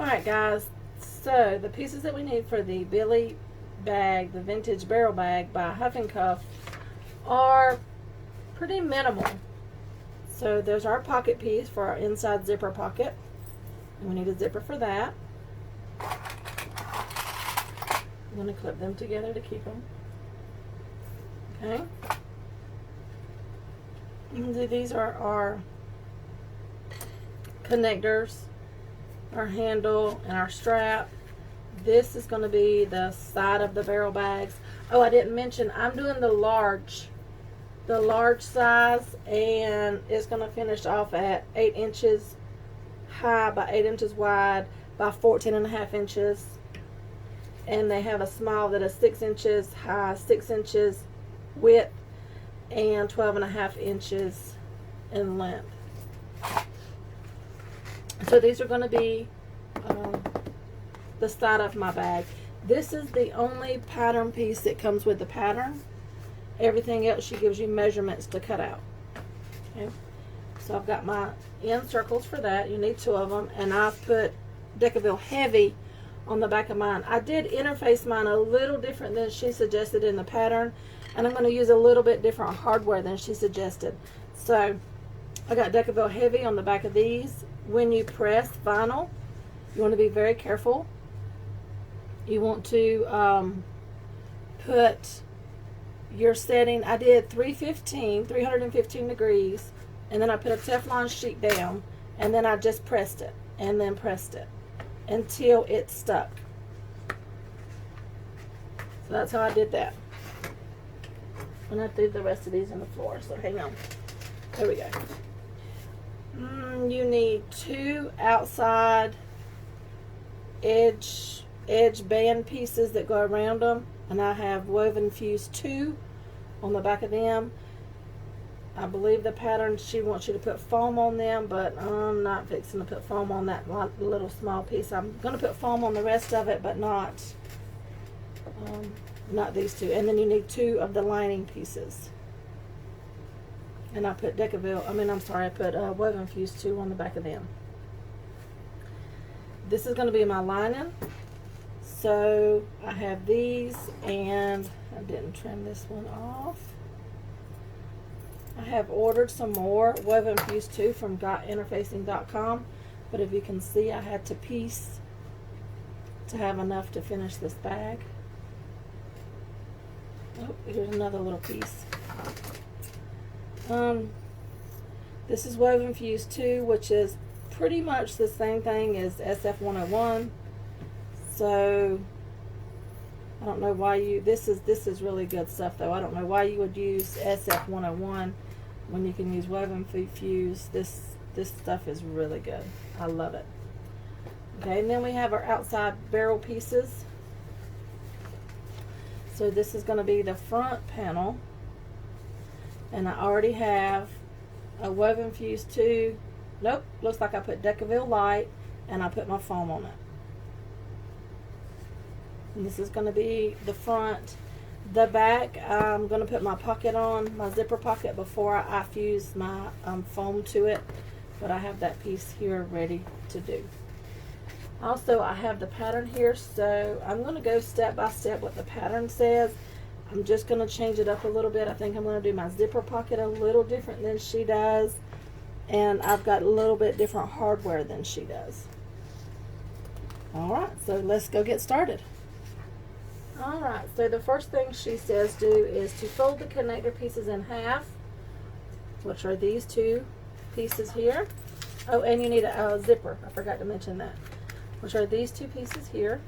Alright guys, so the pieces that we need for the Billy bag, the vintage barrel bag by Huff and Cuffs, are pretty minimal. So there's our pocket piece for our inside zipper pocket. And we need a zipper for that. I'm going to clip them together to keep them. Okay. And these are our connectors, our handle, and our strap. This is going to be the side of the barrel bags. Oh, I didn't mention, I'm doing the large size, and it's going to finish off at 8 inches high by 8 inches wide by 14.5 inches. And they have a small that is 6 inches high, 6 inches width, and 12.5 inches in length. So these are going to be the side of my bag. This is the only pattern piece that comes with the pattern. Everything else she gives you measurements to cut out. Okay, so I've got my end circles for that. You need 2 of them, and I've put Decaville Heavy on the back of mine. I did interface mine a little different than she suggested in the pattern, and I'm going to use a little bit different hardware than she suggested. So I got Decaville Heavy on the back of these. When you press vinyl, you want to be very careful. You want to put your setting. I did 315 degrees, and then I put a Teflon sheet down, and then I just pressed it and then pressed it until it stuck. So that's how I did that. And I threw the rest of these on the floor, so hang on. There we go. You need 2 outside edge band pieces that go around them, and I have woven fuse 2 on the back of them. I believe the pattern, she wants you to put foam on them, but I'm not fixing to put foam on that little small piece. I'm going to put foam on the rest of it, but not these 2. And then you need 2 of the lining pieces. And I put I put woven fuse 2 on the back of them. This is going to be my lining. So I have these, and I didn't trim this one off. I have ordered some more woven fuse 2 from gotinterfacing.com, but if you can see, I had to piece to have enough to finish this bag. Oh, here's another little piece. This is woven fuse 2, which is pretty much the same thing as SF101. So I don't know why this is really good stuff though. I don't know why you would use SF101 when you can use woven fuse. This stuff is really good. I love it. Okay, and then we have our outside barrel pieces. So this is going to be the front panel, and I already have a woven fuse 2. Nope, looks like I put Decaville Light, and I put my foam on it. And this is going to be the front. The back, I'm going to put my pocket on, my zipper pocket, before I fuse my foam to it. But I have that piece here ready to do. Also, I have the pattern here, so I'm going to go step by step what the pattern says. I'm just going to change it up a little bit. I think I'm going to do my zipper pocket a little different than she does. And I've got a little bit different hardware than she does. Alright, so let's go get started. Alright, so the first thing she says do is to fold the connector pieces in half, which are these 2 pieces here. Oh, and you need a zipper. I forgot to mention that. Which are these 2 pieces here.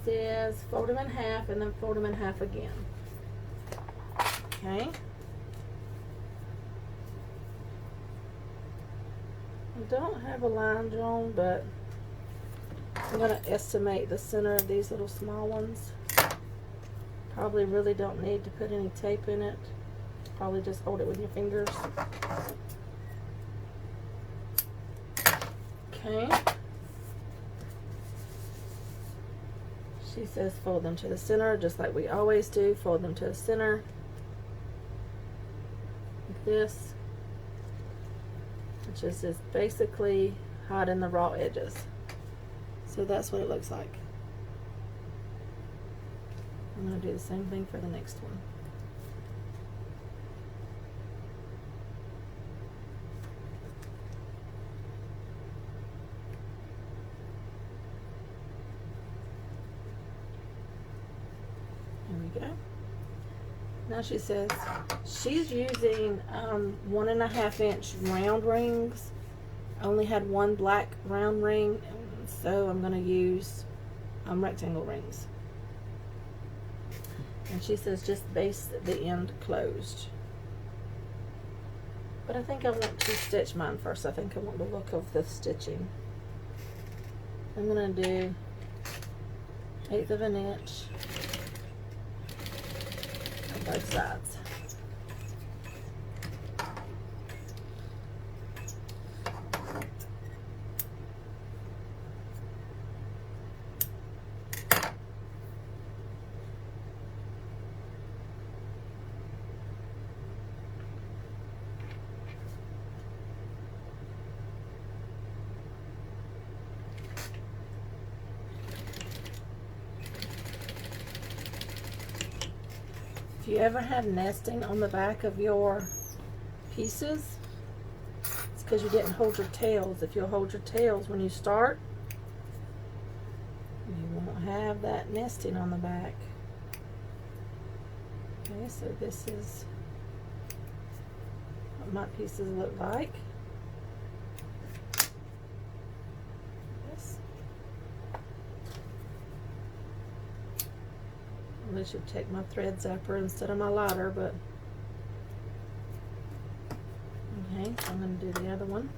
Says fold them in half and then fold them in half again. Okay. I don't have a line drawn, but I'm going to estimate the center of these little small ones. Probably really don't need to put any tape in it. Probably just hold it with your fingers. Okay. She says fold them to the center, just like we always do. Fold them to the center. Like this. which is just basically hiding the raw edges. So that's what it looks like. I'm going to do the same thing for the next one. There we go. Now she says she's using 1.5 inch round rings. I only had one black round ring, so I'm going to use rectangle rings. And she says just base the end closed. But I think I want to stitch mine first. I think I want the look of the stitching. I'm going to do 1/8 of an inch on both sides. If you ever have nesting on the back of your pieces, it's because you didn't hold your tails. If you'll hold your tails when you start, you won't have that nesting on the back. Okay, so this is what my pieces look like. I should take my thread zapper instead of my lighter, but okay, so I'm going to do the other one.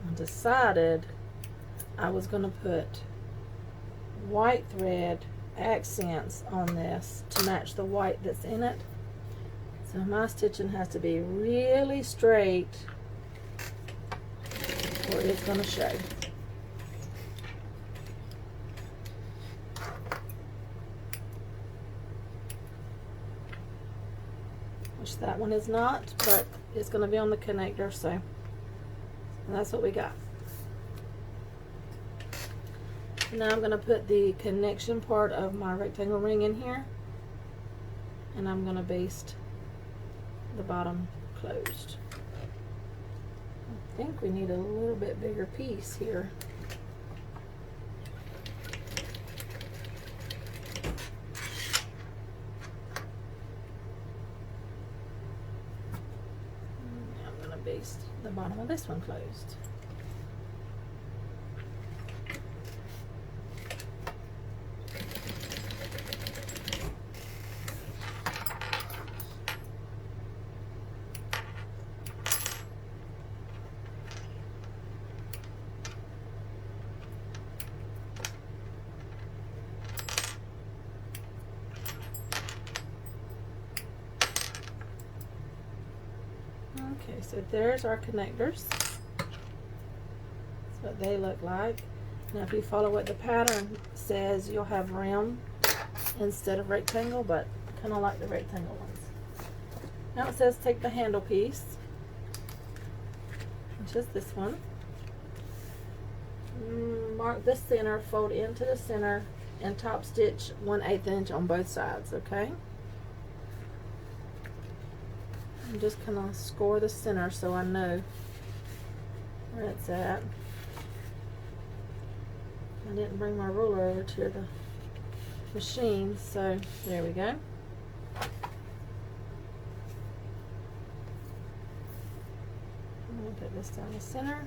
I decided I was going to put white thread accents on this to match the white that's in it. So my stitching has to be really straight or it's going to show. Which that one is not, but it's going to be on the connector, so that's what we got. Now I'm going to put the connection part of my rectangle ring in here, and I'm going to baste the bottom closed. I think we need a little bit bigger piece here. Now I'm going to baste the bottom of this one closed. Okay, so there's our connectors. That's what they look like. Now if you follow what the pattern says, you'll have round instead of rectangle, but I kind of like the rectangle ones. Now it says take the handle piece, which is this one. Mark the center, fold into the center, and top stitch 1/8 inch on both sides, okay? I'm just gonna score the center so I know where it's at. I didn't bring my ruler over to the machine, so there we go. I'm gonna put this down the center.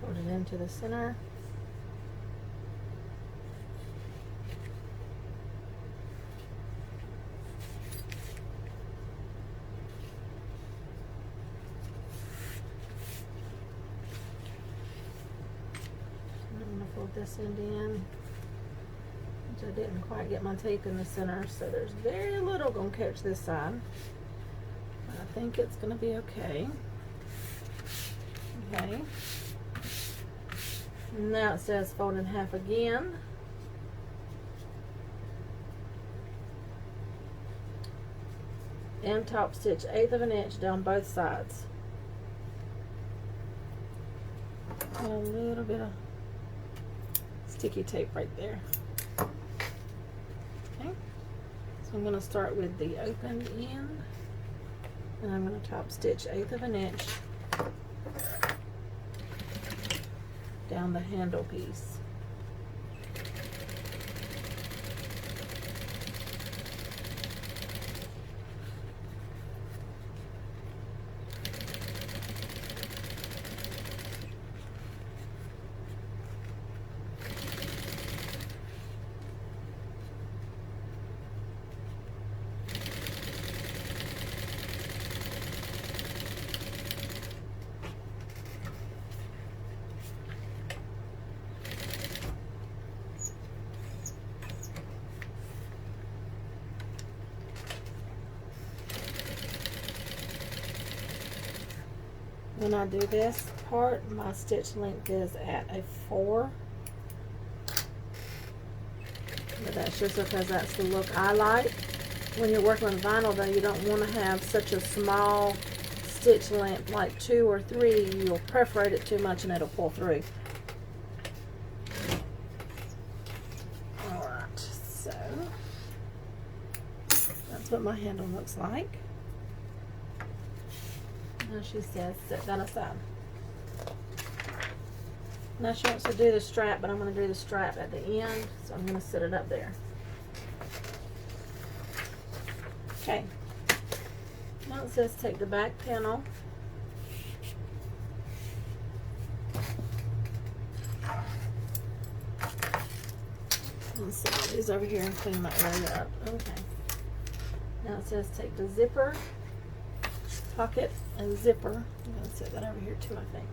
Put it into the center. this end in, which I didn't quite get my tape in the center, so there's very little gonna catch this side. I think it's gonna be okay. Okay. Now it says fold in half again. And top stitch 1/8 of an inch down both sides. Got a little bit of sticky tape right there. Okay. So I'm going to start with the open end, and I'm going to top stitch 1/8 of an inch down the handle piece. When I do this part, my stitch length is at a 4. But that's just because that's the look I like. When you're working on vinyl, though, you don't want to have such a small stitch length, like 2 or 3. You'll perforate it too much and it'll pull through. Alright, so that's what my handle looks like. Now she says set that aside. Now she wants to do the strap, but I'm going to do the strap at the end, so I'm going to set it up there. Okay. Now it says take the back panel. Let's set these over here and clean my area up. Okay. Now it says take the zipper, pocket, and zipper. I'm going to set that over here too, I think.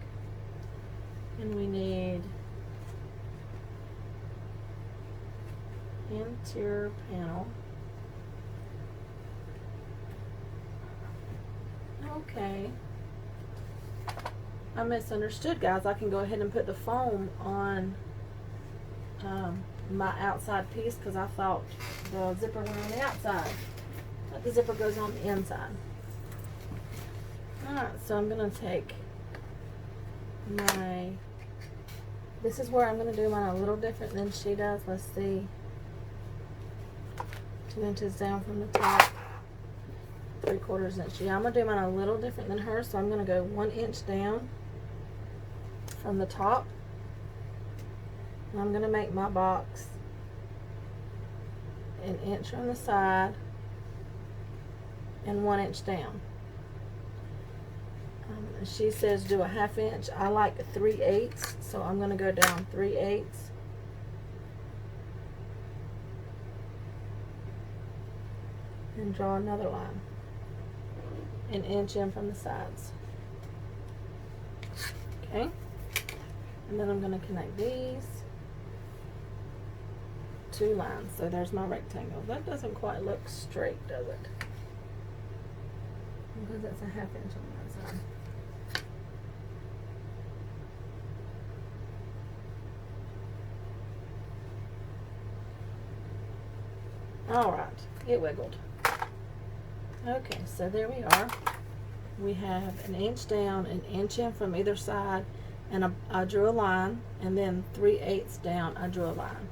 And we need interior panel. Okay. I misunderstood, guys. I can go ahead and put the foam on my outside piece because I thought the zipper went on the outside. But the zipper goes on the inside. Alright, so I'm going to take my, this is where I'm going to do mine a little different than she does. Let's see, 2 inches down from the top, 3/4 inch. Yeah, I'm going to do mine a little different than her, so I'm going to go 1 inch down from the top. And I'm going to make my box 1 inch from the side and 1 inch down. She says do a 1/2 inch. I like 3/8, so I'm going to go down 3/8. And draw another line. 1 inch in from the sides. Okay. And then I'm going to connect these 2 lines. So there's my rectangle. That doesn't quite look straight, does it? Because that's a 1/2 inch on that side. Alright, it wiggled. Okay, so there we are. We have 1 inch down, 1 inch in from either side, and I drew a line, and then 3/8 down I drew a line.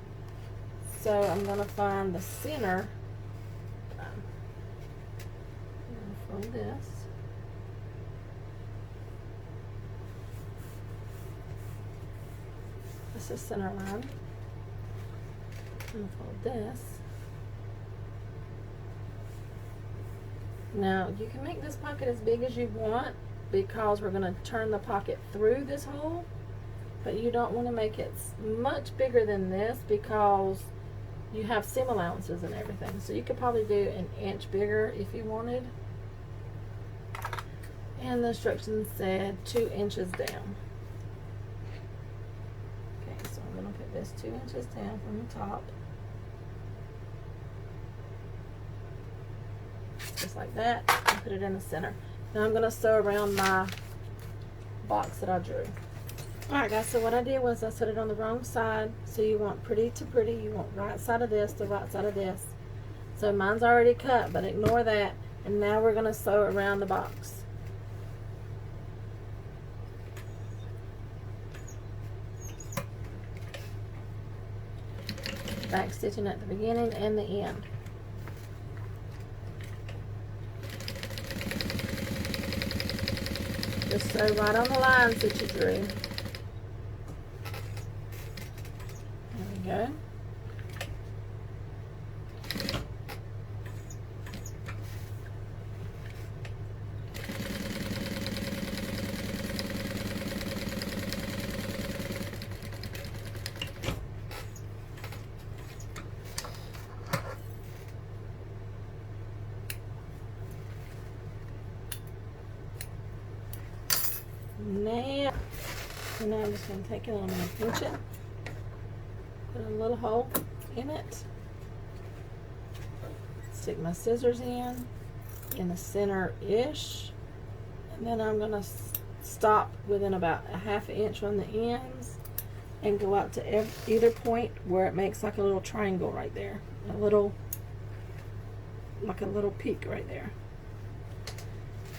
So I'm going to find the center. I'm going to fold this. This is center line. I'm going to fold this. Now you can make this pocket as big as you want because we're going to turn the pocket through this hole, but you don't want to make it much bigger than this because you have seam allowances and everything. So you could probably do 1 inch bigger if you wanted. And the instructions said 2 inches down. Okay, so I'm going to put this 2 inches down from the top. Just like that, and put it in the center. Now I'm going to sew around my box that I drew. Alright guys, so what I did was I set it on the wrong side. So you want pretty to pretty, you want right side of this to right side of this. So mine's already cut, but ignore that. And now we're going to sew around the box. Back stitching at the beginning and the end. Just sew right on the lines that you drew. There we go. Now I'm just going to take it and I'm going to pinch it, put a little hole in it, stick my scissors in the center-ish, and then I'm going to stop within about a ½ inch on the ends and go out to either point where it makes like a little triangle right there, like a little peak right there.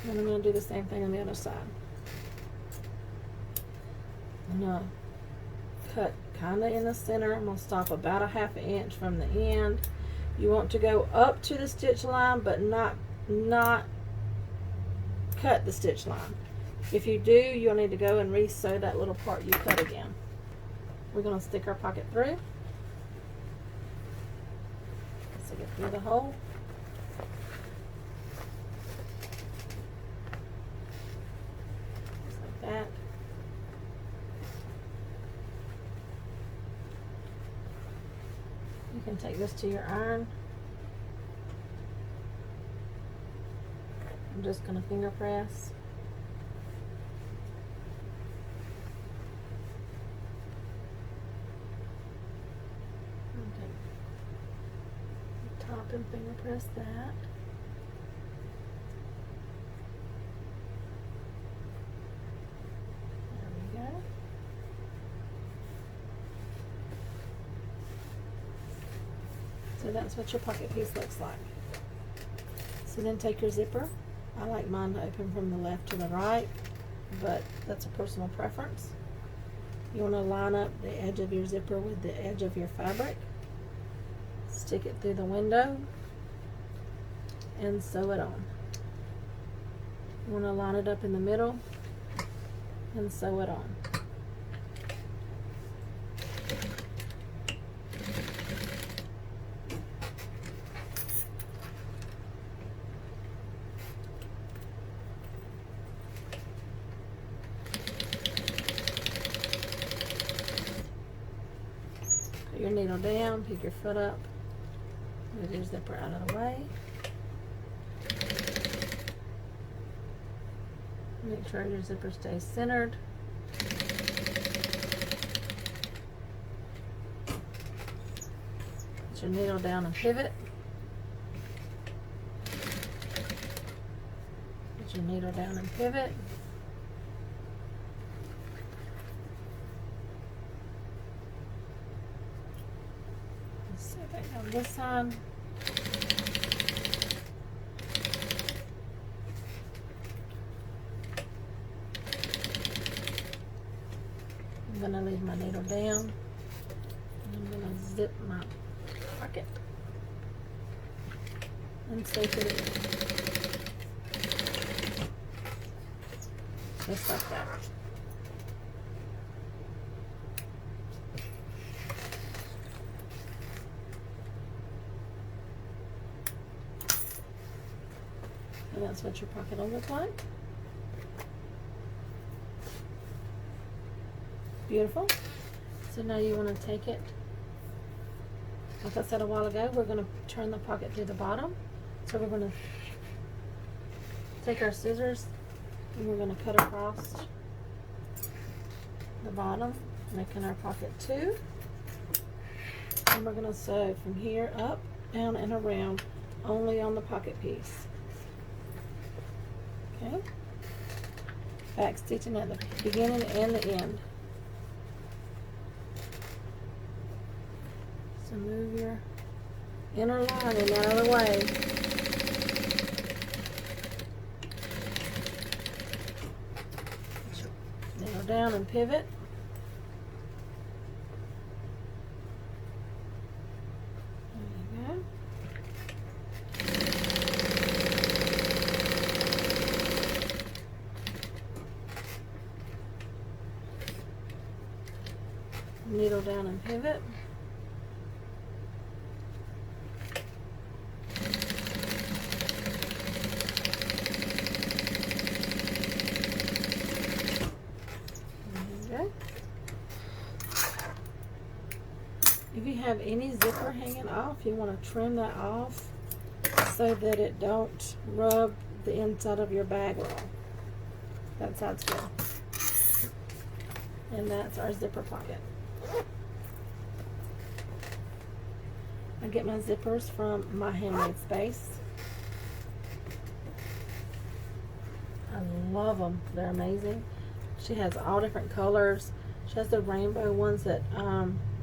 And I'm going to do the same thing on the other side. I'm going to cut kind of in the center. I'm going to stop about a ½ inch from the end. You want to go up to the stitch line, but not cut the stitch line. If you do, you'll need to go and re-sew that little part you cut again. We're going to stick our pocket through. Stick it through the hole. Just like that. You can take this to your iron. I'm just going to finger press. Take the top and finger press that. There we go. So that's what your pocket piece looks like. So then take your zipper. I like mine to open from the left to the right, but that's a personal preference. You want to line up the edge of your zipper with the edge of your fabric. Stick it through the window and sew it on. You want to line it up in the middle and sew it on. Put your needle down, pick your foot up, move your zipper out of the way. Make sure your zipper stays centered. Put your needle down and pivot. Put your needle down and pivot. Let's set back on this side. I'm going to leave my needle down. I'm going to zip my pocket and sew it in. Just like that. And that's what your pocket will look like. Beautiful. So now you want to take it, like I said a while ago, we're going to turn the pocket through the bottom. So we're going to take our scissors and we're going to cut across the bottom, making our pocket 2. And we're going to sew from here up, down, and around, only on the pocket piece. Okay? Back stitching at the beginning and the end. So move your inner lining out of the way. Nail down and pivot. There you go. Needle down and pivot. If you have any zipper hanging off, you want to trim that off so that it don't rub the inside of your bag roll. That side's good. And that's our zipper pocket. I get my zippers from My Handmade Space. I love them. They're amazing. She has all different colors. She has the rainbow ones that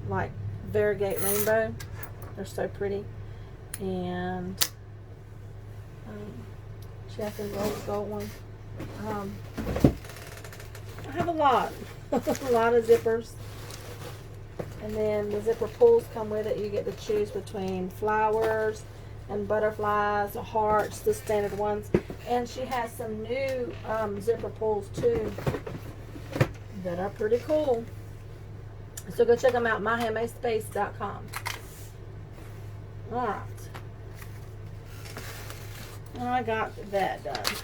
like variegate rainbow. They're so pretty. And she has the rose gold one. I have a lot. A lot of zippers. And then the zipper pulls come with it. You get to choose between flowers and butterflies, the hearts, the standard ones. And she has some new zipper pulls too that are pretty cool. So go check them out, myhandmadespace.com. Alright. And I got that done.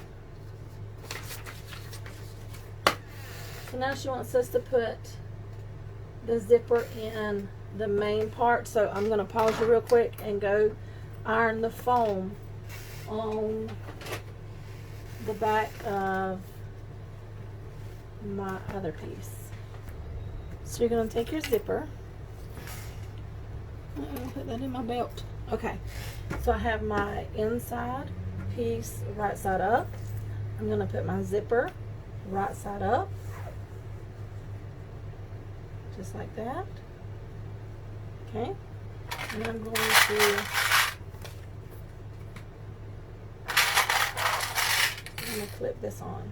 So now she wants us to put the zipper in the main part. So I'm going to pause you real quick and go iron the foam on the back of my other piece. So you're going to take your zipper. I'll put that in my belt. Okay, so I have my inside piece right side up. I'm going to put my zipper right side up. Just like that. Okay, and I'm going to clip this on.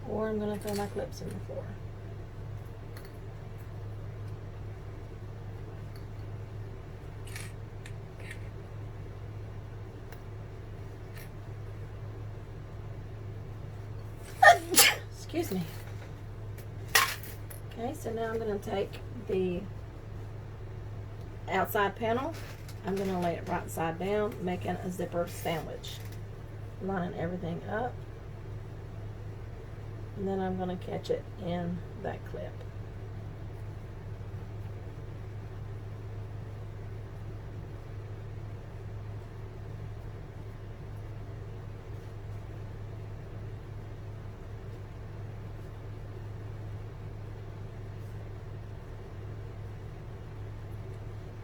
Or I'm going to throw my clips in the floor. Excuse me. Okay, so now I'm going to take the outside panel. I'm going to lay it right side down, making a zipper sandwich. Lining everything up. And then I'm going to catch it in that clip.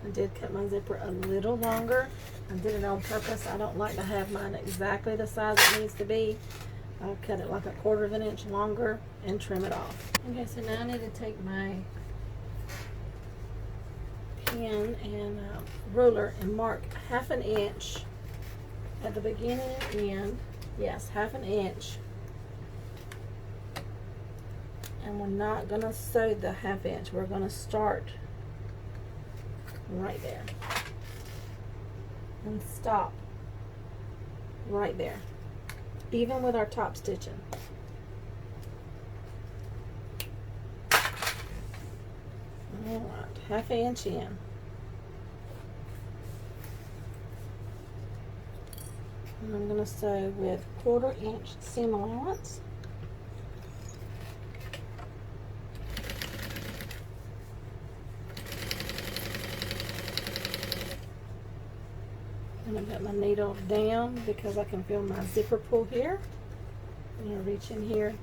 I did cut my zipper a little longer. I did it on purpose. I don't like to have mine exactly the size it needs to be. I'll cut it like a 1/4 of an inch longer and trim it off. Okay, so now I need to take my pen and ruler and mark 1/2 inch at the beginning and end. Yes, 1/2 inch. And we're not going to sew the 1/2 inch. We're going to start right there and stop right there, even with our top stitching. Alright, 1/2 inch in. And I'm going to sew with 1/4 inch seam allowance. I'm going to put my needle down because I can feel my zipper pull here. I'm going to reach in here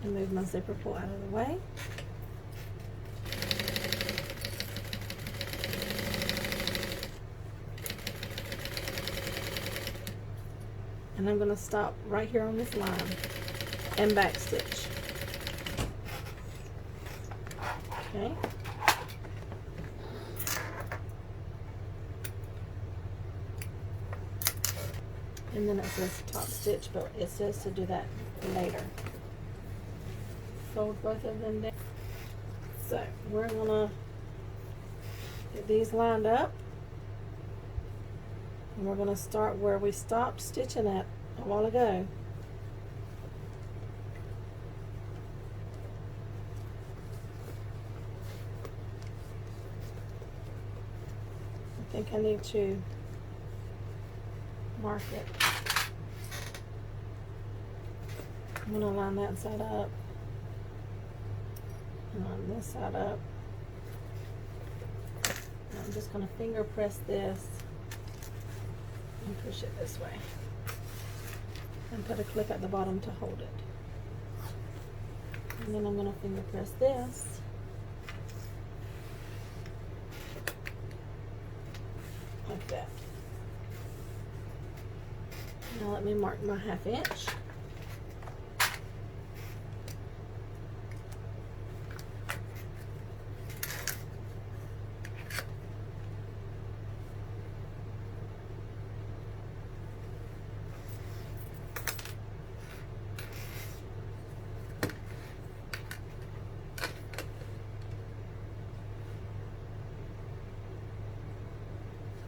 and move my zipper pull out of the way. And I'm going to stop right here on this line and back stitch. Okay. And then it says top stitch, but it says to do that later. Fold both of them down. So we're gonna get these lined up, and we're gonna start where we stopped stitching at a while ago. I think I need to mark it. I'm going to line that side up and line this side up. And I'm just going to finger press this and push it this way and put a clip at the bottom to hold it. And then I'm going to finger press this like that. Now let me mark my 1/2 inch.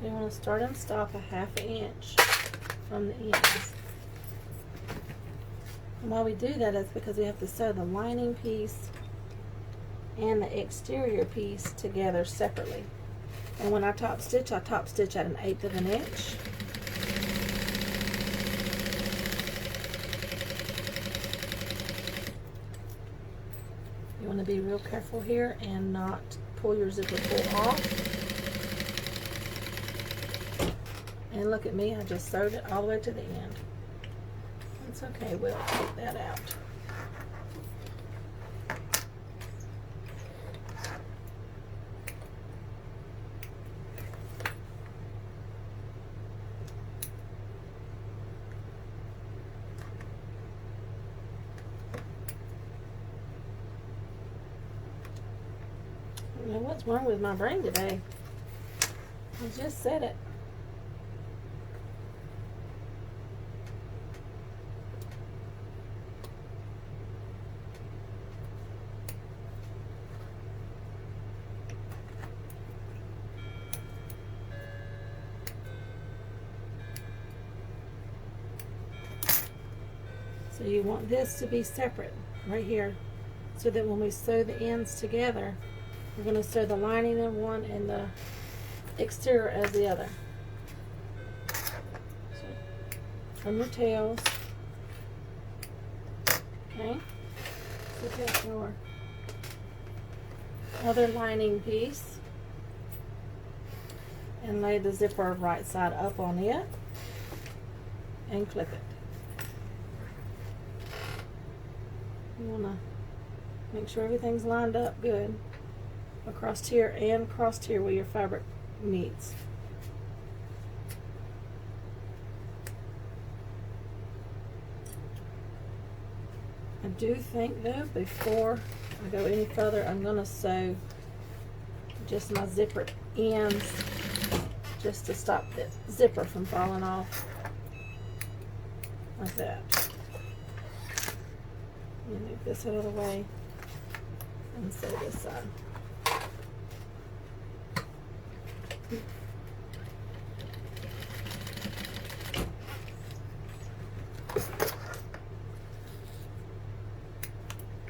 You want to start and stop a 1/2 inch from the ends. And why we do that is because we have to sew the lining piece and the exterior piece together separately. And when I top stitch at 1/8 of an inch. You want to be real careful here and not pull your zipper pull off. And look at me, I just sewed it all the way to the end. It's okay, we'll take that out. I don't know what's wrong with my brain today. I just said it. So you want this to be separate right here, so that when we sew the ends together, we're going to sew the lining in one and the exterior as the other. So from your tails, okay, so take your other lining piece and lay the zipper right side up on it and clip it. You want to make sure everything's lined up good across here and across here where your fabric meets. I do think though, before I go any further, I'm going to sew just my zipper ends just to stop the zipper from falling off like that. Move this out of the way and sew this side.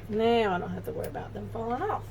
Now I don't have to worry about them falling off.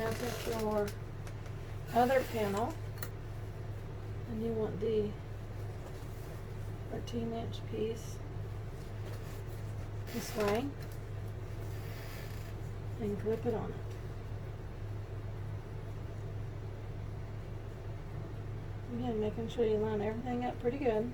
Now take your other panel and you want the 13-inch piece this way and clip it on it. Again, making sure you line everything up pretty good.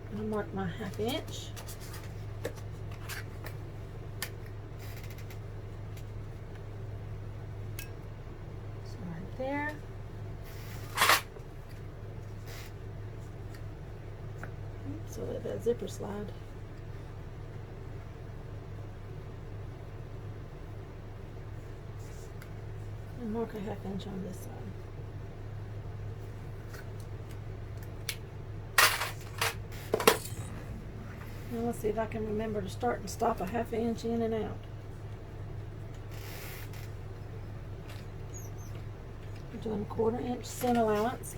I'm gonna mark my 1/2 inch. So right there. So let that zipper slide. And mark a 1/2 inch on this side. Now let's see if I can remember to start and stop a 1/2 inch in and out. We're doing 1/4 inch seam allowance.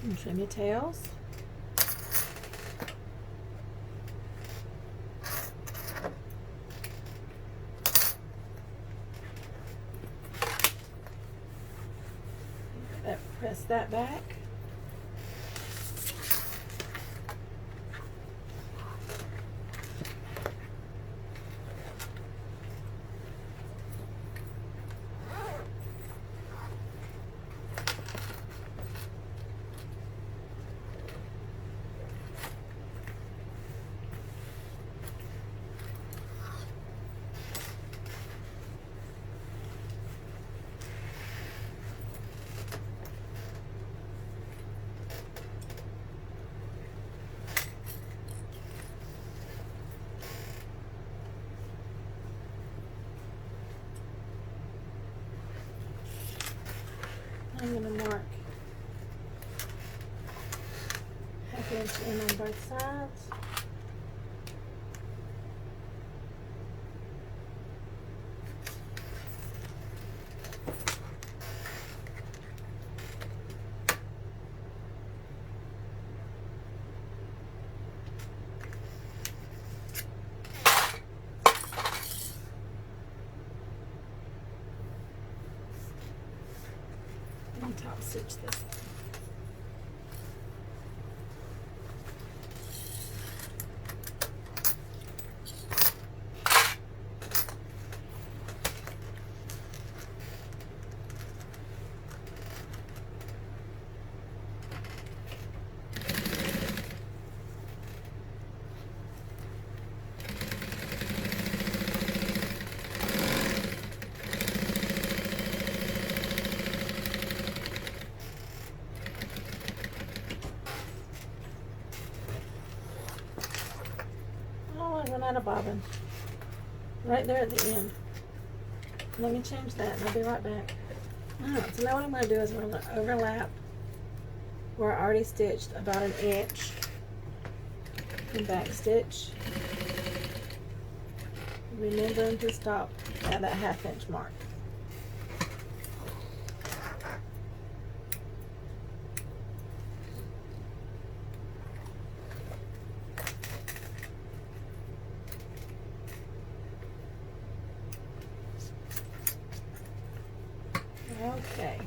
And trim your tails. Press that back. I'm going to mark 1/2 inch in on both sides. And top stitch this. Out of bobbin right there at the end. Let me change that and I'll be right back. Alright, so now what I'm going to do is I'm going to overlap where I already stitched about 1 inch and back stitch, remembering to stop at that 1/2 inch mark. Okay.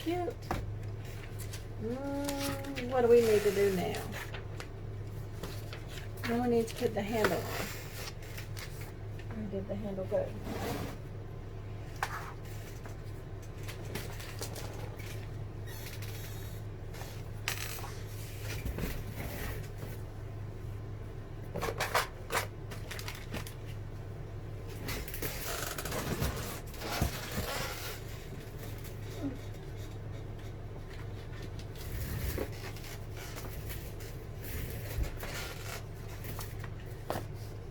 cute. What do we need to do now? Now we need to put the handle on. And did the handle good?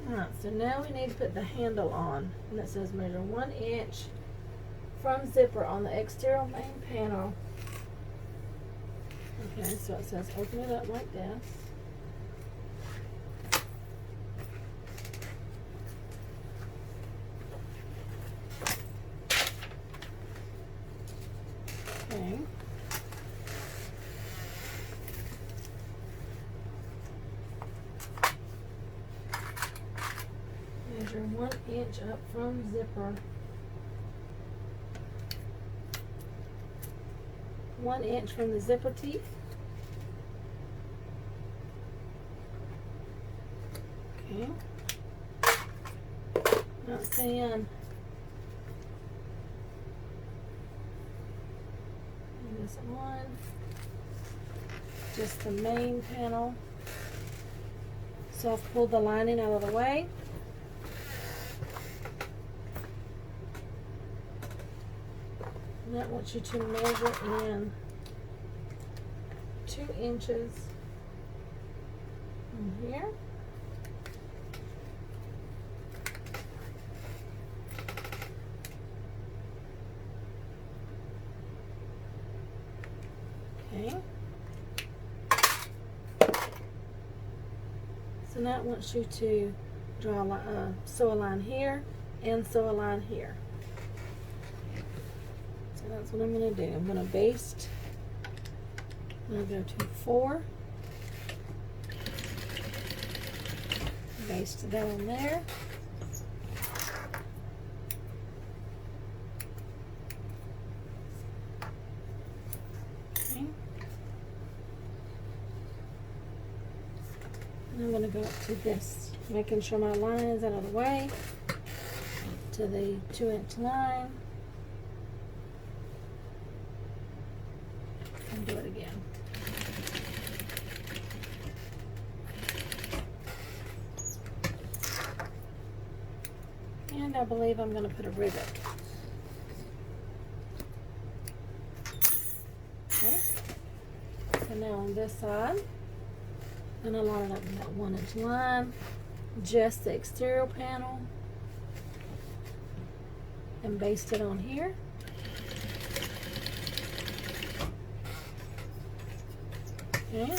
Alright, so now we need to put the handle on, and it says measure 1 inch from zipper on the exterior main panel. Okay, so it says open it up like this. Okay. Measure 1 inch up from zipper. 1 inch from the zipper teeth. Okay. Not saying. This one. Just the main panel. So I've pulled the lining out of the way. And that wants you to measure in 2 inches in here. Okay. So now it wants you to draw sew a line here and sew a line here. So that's what I'm going to do. I'm going to baste. I'm going to go to 4. Baste that on there. Okay. And I'm going to go up to this, making sure my line is out of the way, to the 2-inch line. And do it again. And I believe I'm going to put a rivet. Okay. So now on this side, I'm going to line it up in that 1-inch line, just the exterior panel, and baste it on here. Okay.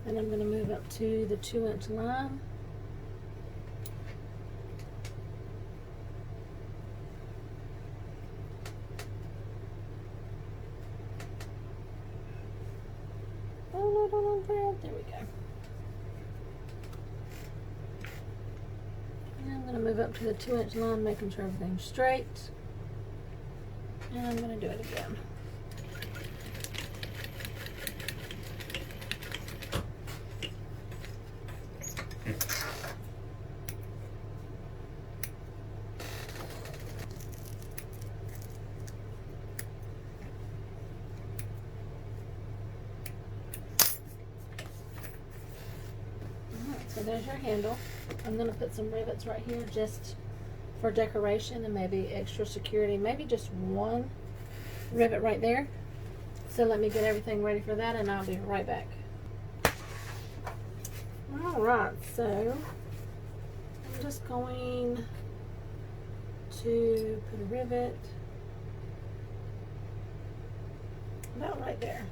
And I'm going to move up to the 2-inch line. There we go. And I'm going to move up to the 2-inch line, making sure everything's straight. And I'm going to do it again. So there's your handle. I'm going to put some rivets right here just for decoration and maybe extra security. Maybe just one rivet right there. So let me get everything ready for that and I'll be right back. Alright, so I'm just going to put a rivet about right there.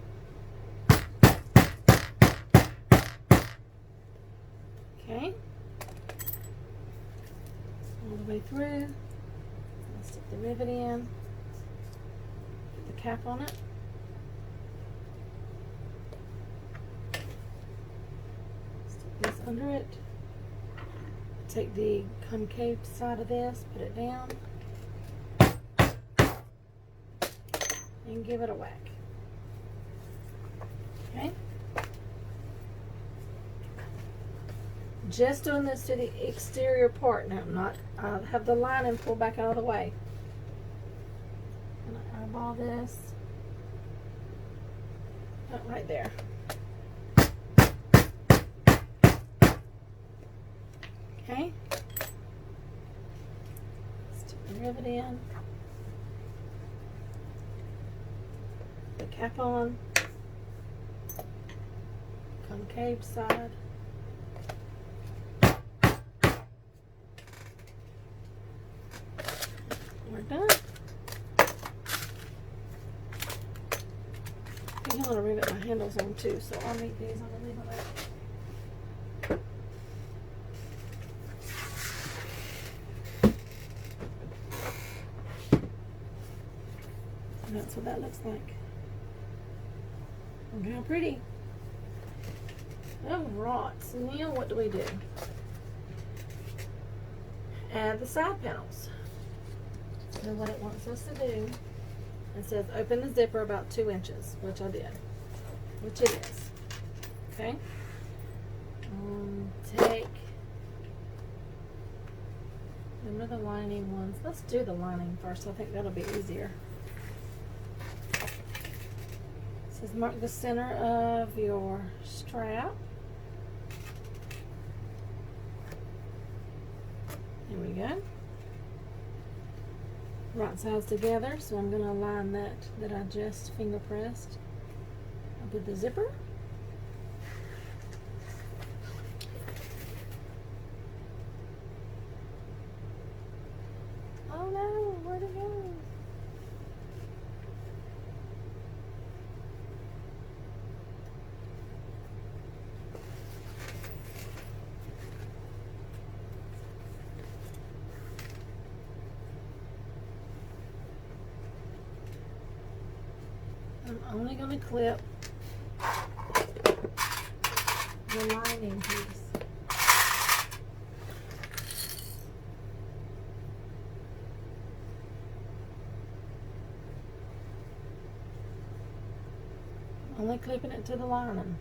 Okay, all the way through. I'll stick the rivet in, put the cap on it. Stick this under it. Take the concave side of this, put it down. and give it a whack. Okay? Just doing this to the exterior part. Now, I have the lining pulled back out of the way. I'm gonna eyeball this. Right there. Okay. Stick the rivet in. The cap on. Concave side. We're done. I'm going to rivet my handles on too, so I'll make these. I'm going to leave them out. And that's what that looks like. Look how pretty. Alright, so now what do we do? Add the side panels. So what it wants us to do, it says open the zipper about 2 inches, which I did, which it is. Okay. Take, remember the lining ones. Let's do the lining first. I think that'll be easier. It says mark the center of your strap. Here we go. Right sides together, so I'm going to align that I just finger pressed up with the zipper. Oh no, where'd it go? I'm only going to clip the lining piece. Only clipping it to the lining.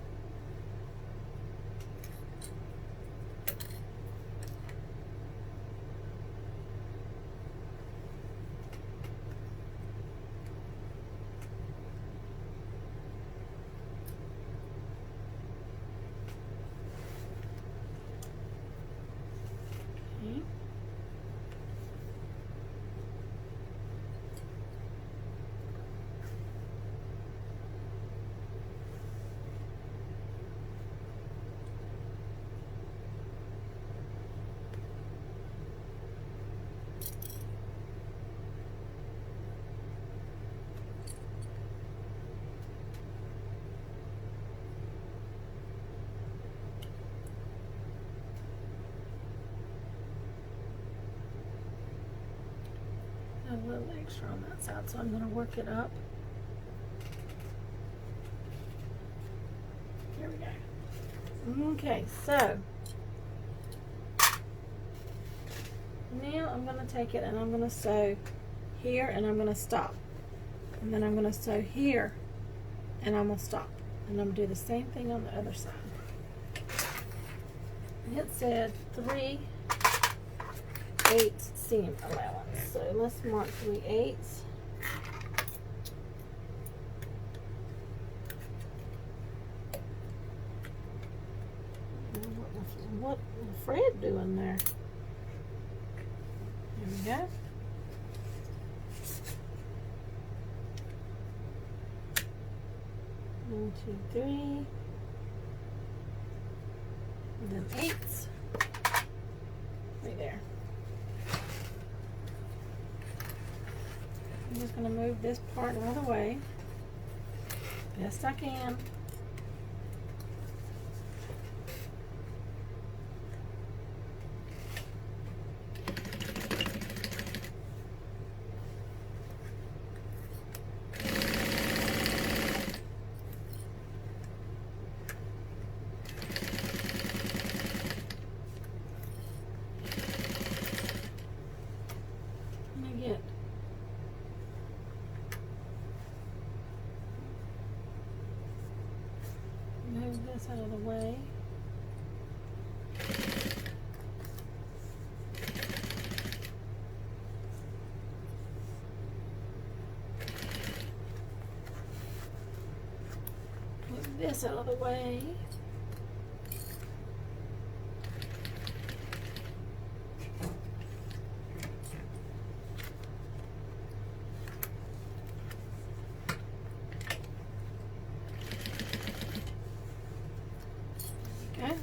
A little extra on that side, so I'm going to work it up. Here we go. Okay, so now I'm going to take it and I'm going to sew here and I'm going to stop. And then I'm going to sew here and I'm going to stop. And I'm going to do the same thing on the other side. And it said 3/8 seam allowance. So let's mark 3/8. What Fred doing there? There we go. One, two, three. And then 8s. Right there. I'm just going to move this part out of the way best I can. Move this out of the way. Move this out of the way. Okay.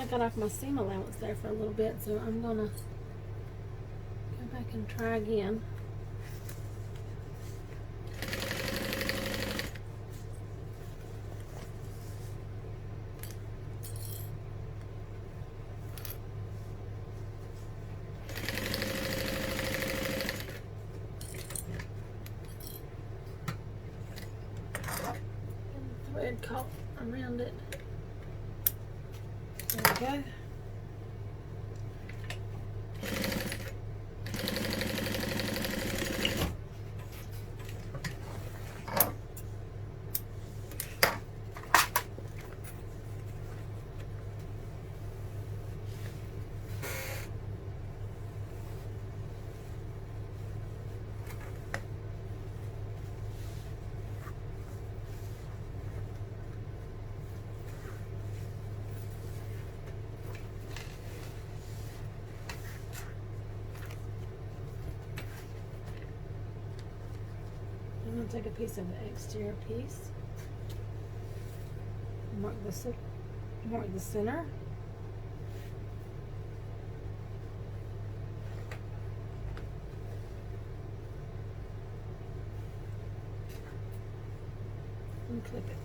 I got off my seam allowance there for a little bit, so I'm gonna go back and try again. And thread caught around it. There we go. I'm going to take a piece of the exterior piece, mark the center, and clip it.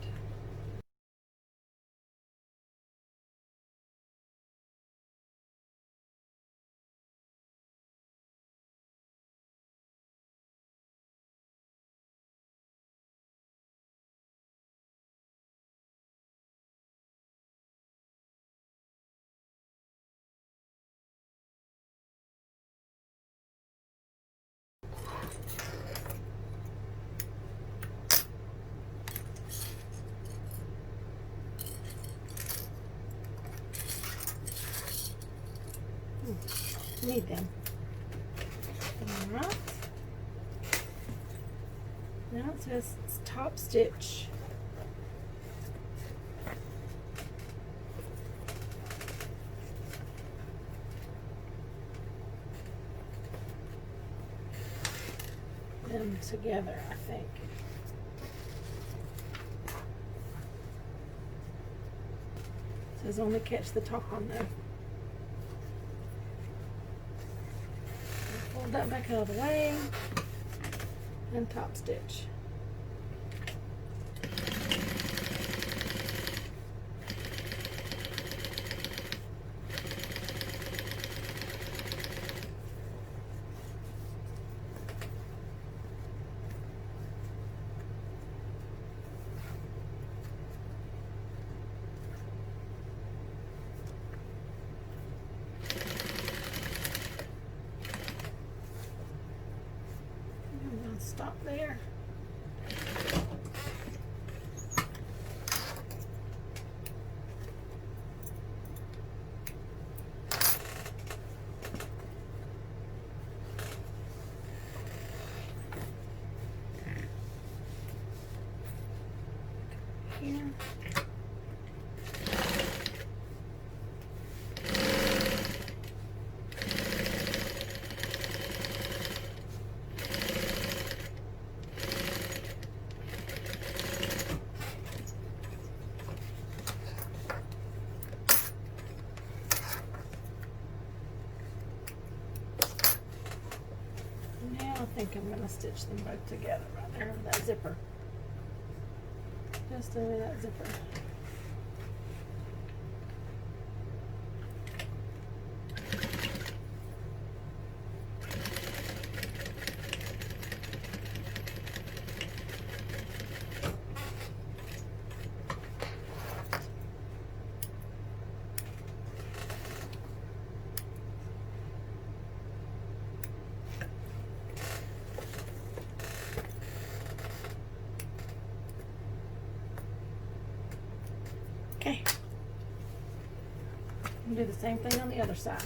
Need them. Alright. Now it says it's top stitch. Them together, I think. It says only catch the top on there. Fold that back out of the way and top stitch. Stop there. Here. I think I'm going to stitch them both together right there with that zipper. Just over that zipper. Okay. And do the same thing on the other side.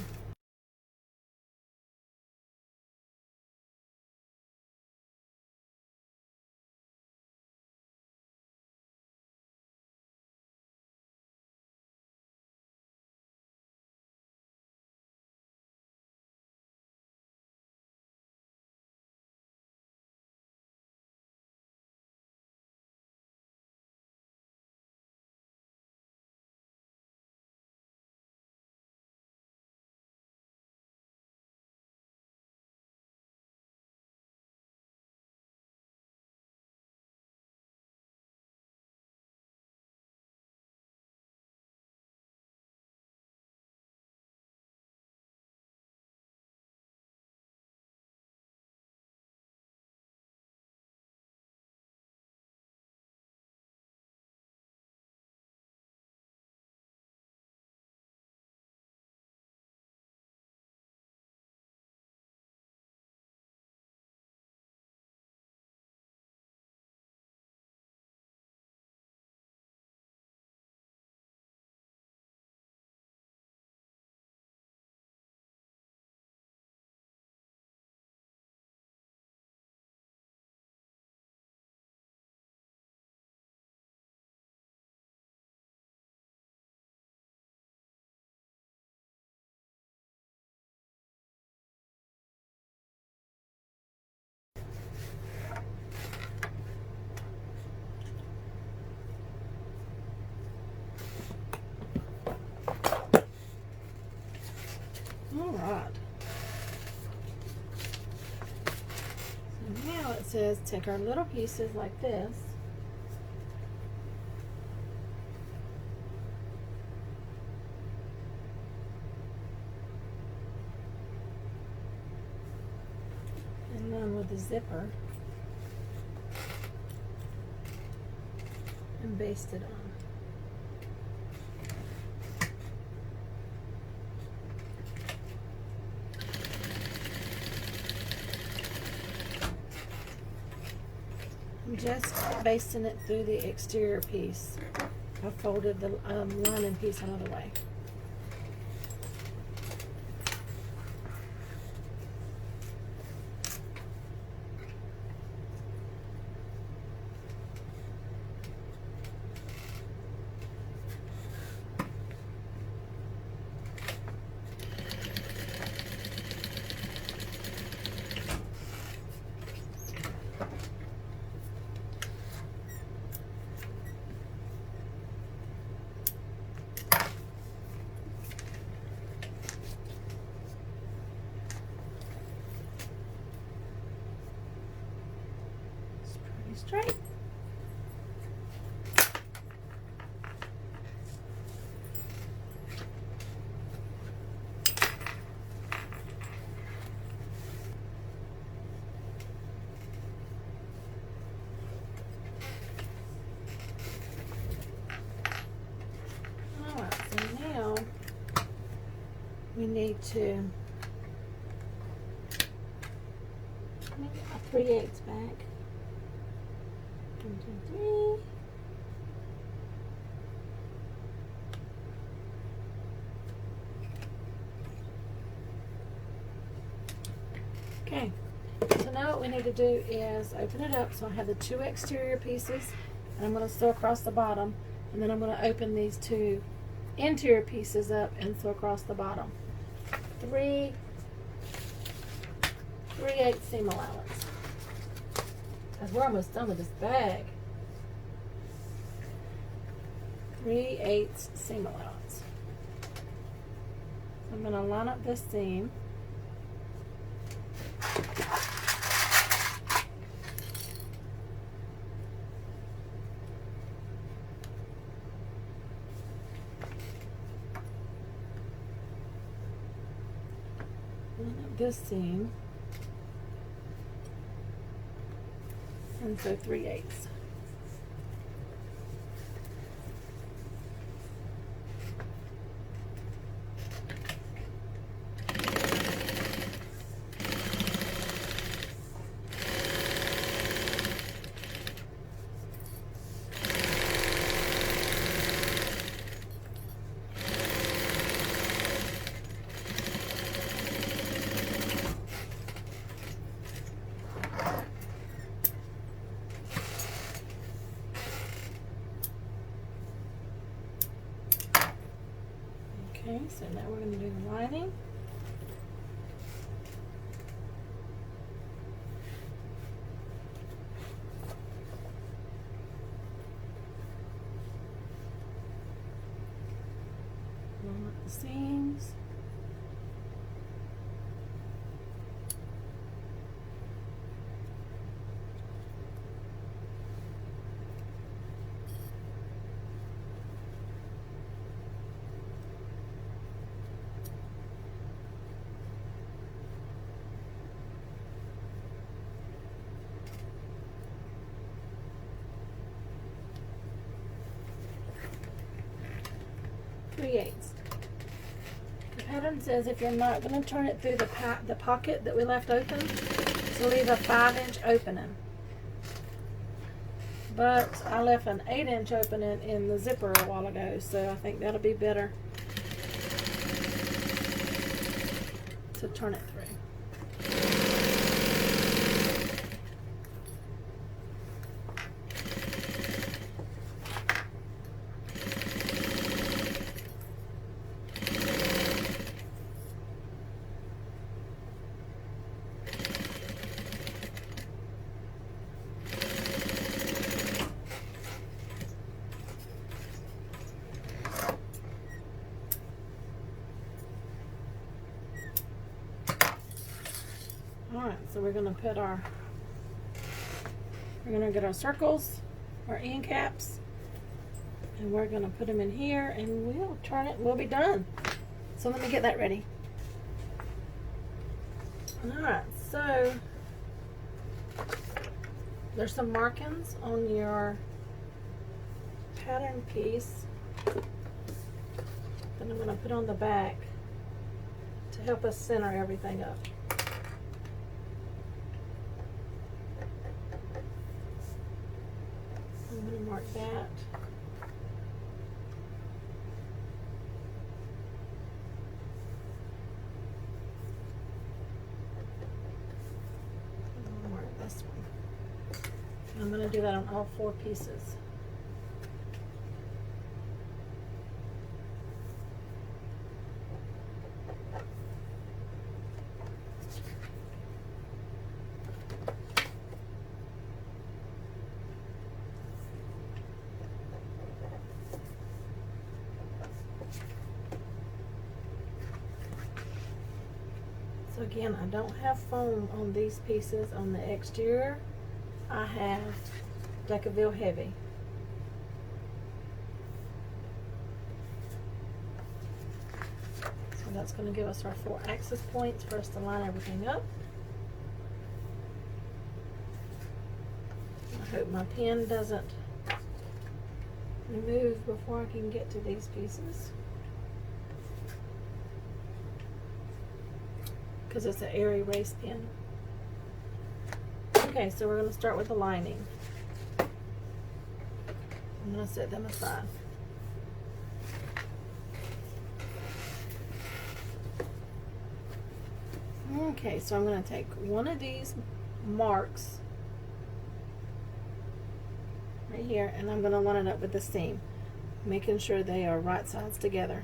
All right. So now it says take our little pieces like this. And then with the zipper and baste it on. I'm just basting it through the exterior piece. I folded the lining piece another way. Straight. Alright, so now we need to make a 3/8 back. 1, 2, 3. Okay, so now what we need to do is open it up. So I have the 2 exterior pieces, and I'm going to sew across the bottom, and then I'm going to open these 2 interior pieces up and sew across the bottom. 3/8 seam allowance. Because we're almost done with this bag. 3/8 seam allowance. So I'm going to line up this seam. this seam, and so 3/8. Okay, so now we're going to do the lining. Line up the seams. The pattern says if you're not going to turn it through the pocket that we left open, to leave a 5-inch opening. But I left an 8-inch opening in the zipper a while ago, so I think that'll be better to turn it through. Alright, so we're going to get our circles, our end caps, and we're going to put them in here, and we'll turn it and we'll be done. So let me get that ready. Alright, so there's some markings on your pattern piece that I'm going to put on the back to help us center everything up. I'm going to mark that. I'm going to mark this one. And I'm going to do that on all 4 pieces. So again, I don't have foam on these pieces. On the exterior, I have Decaville Heavy. So that's going to give us our 4 axis points for us to line everything up. I hope my pen doesn't move before I can get to these pieces, because it's an air erase pen. Okay, so we're going to start with the lining. I'm going to set them aside. Okay, so I'm going to take one of these marks right here, and I'm going to line it up with the seam, making sure they are right sides together.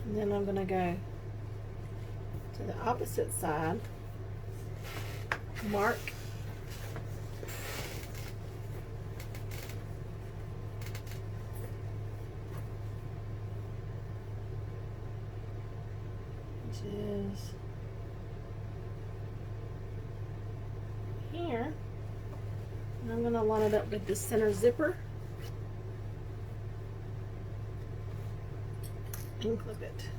And then I'm going to go to the opposite side, mark, which is here, and I'm going to line it up with the center zipper and clip it.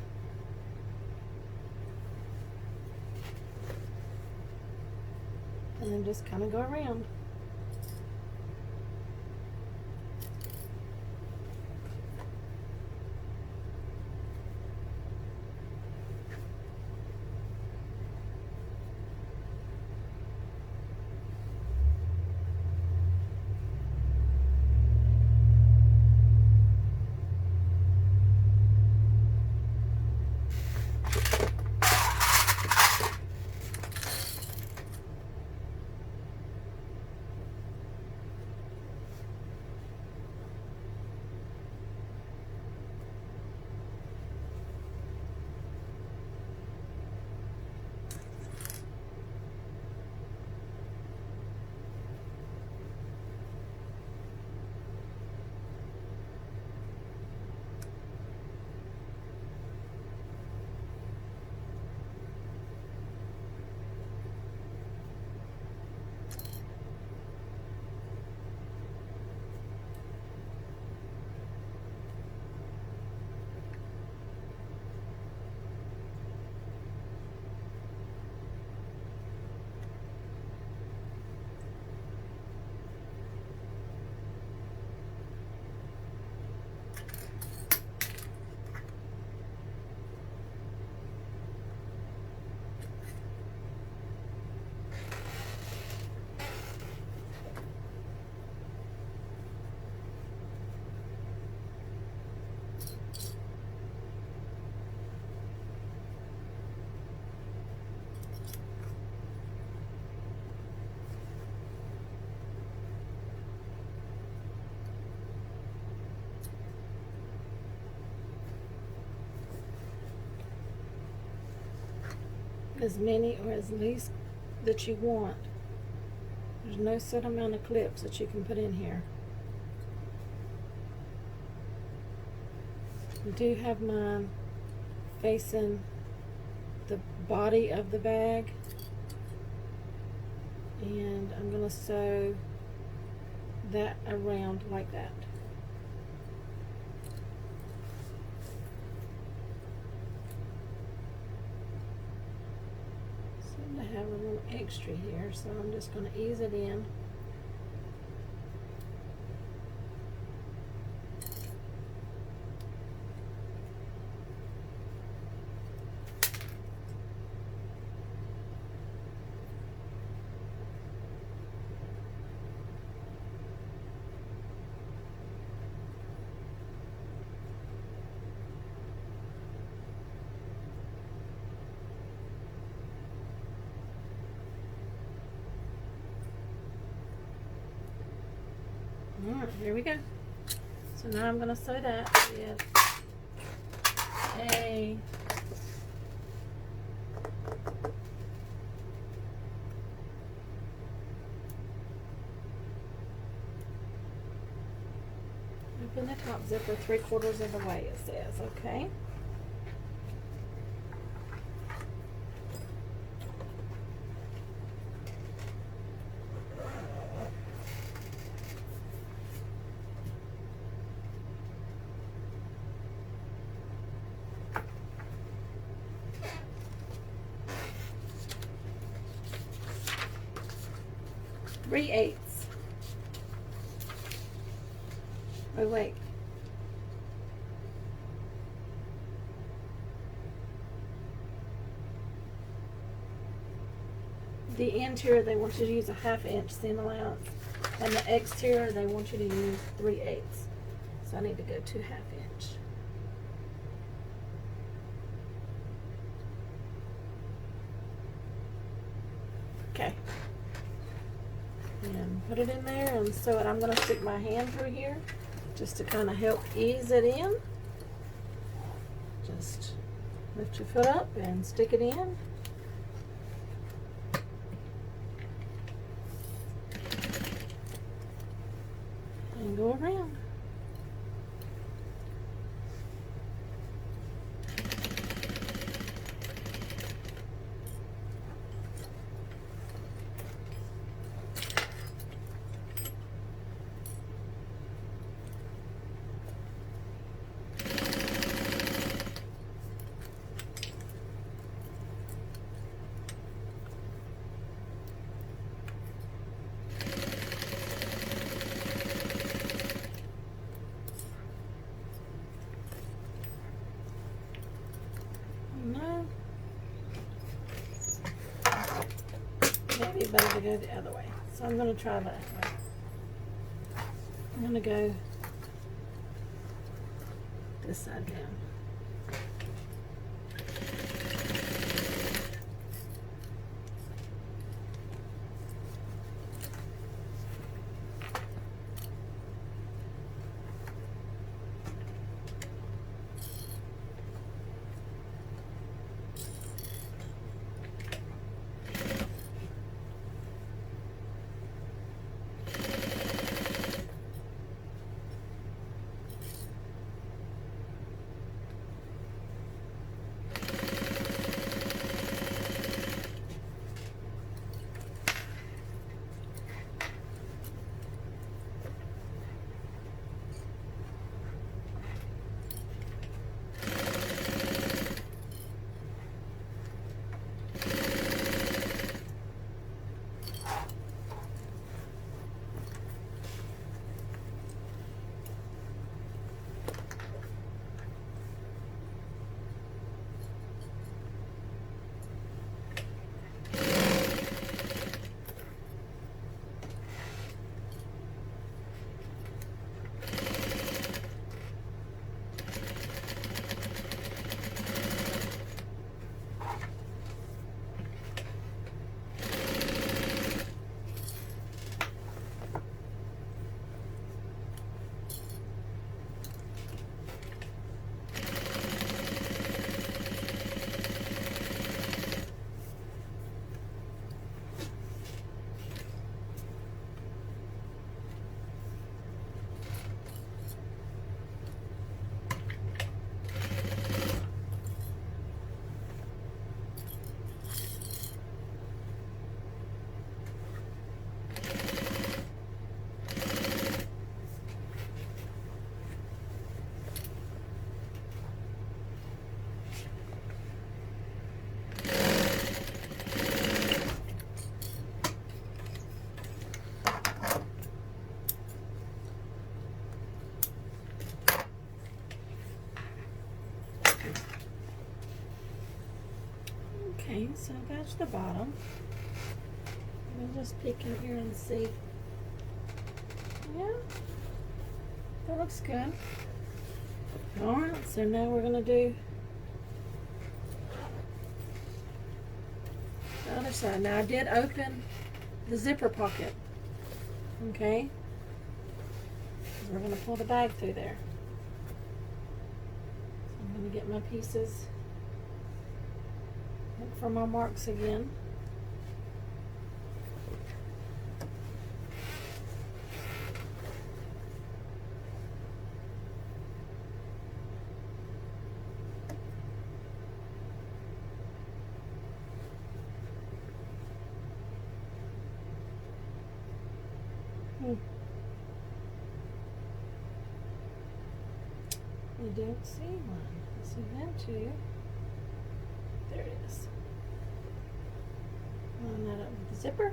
and then just kind of go around. As many or as least that you want. There's no set amount of clips that you can put in here. I do have mine facing the body of the bag, and I'm going to sew that around like that. I have a little extra here, so I'm just going to ease it in. Alright, here we go. So now I'm going to sew that with a open the top zipper 3/4 of the way, it says, okay? Three-eighths. Oh wait. The interior they want you to use a 1/2 inch seam allowance, and the exterior they want you to use 3/8. So I need to go to 1/2 inch. Okay. And put it in there and sew it. I'm going to stick my hand through here just to kind of help ease it in. Just lift your foot up and stick it in. And go around. maybe better to go the other way. So I'm going to try that way. I'm going to go this side down. Okay, so that's the bottom. Let me just peek in here and see. Yeah, that looks good. Alright, so now we're going to do the other side. Now I did open the zipper pocket. Okay? We're going to pull the bag through there. So I'm going to get my pieces. Look for my marks again. I don't see one. I see that too. There it is. Line that up with the zipper.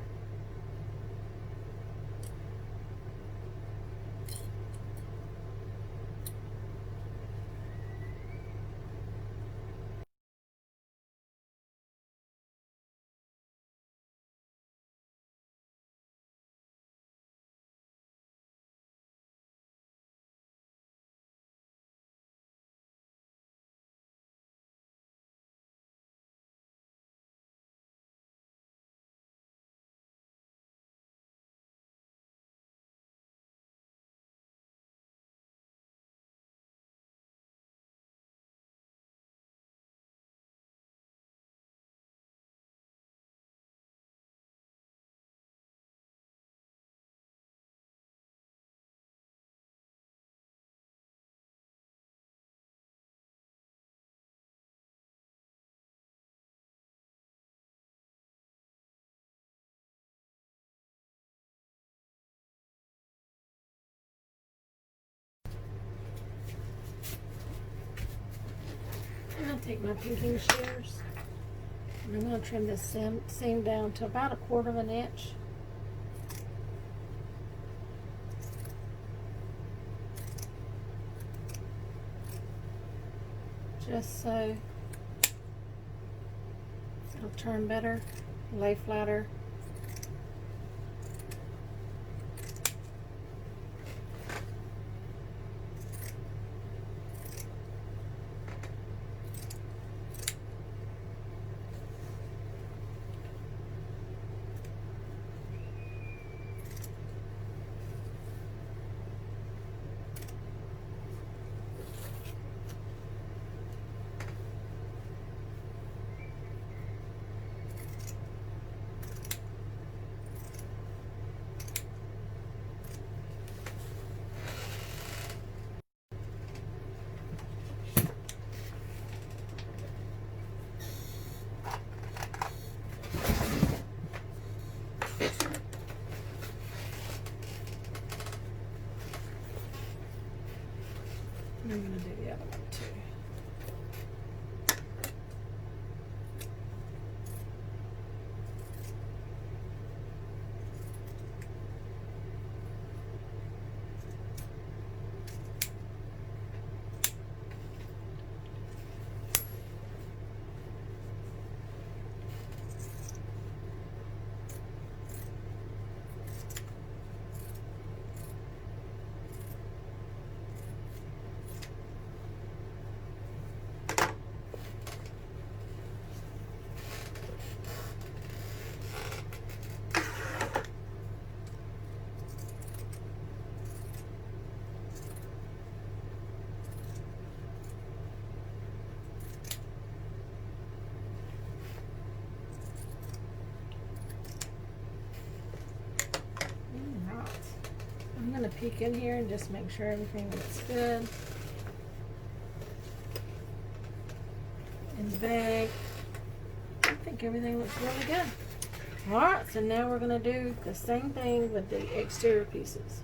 I'm going to take my pinking shears and I'm going to trim this seam down to about 1/4 inch. Just so it'll turn better, lay flatter. going to peek in here and just make sure everything looks good. In the bag, I think everything looks really good. Alright, so now we're going to do the same thing with the exterior pieces.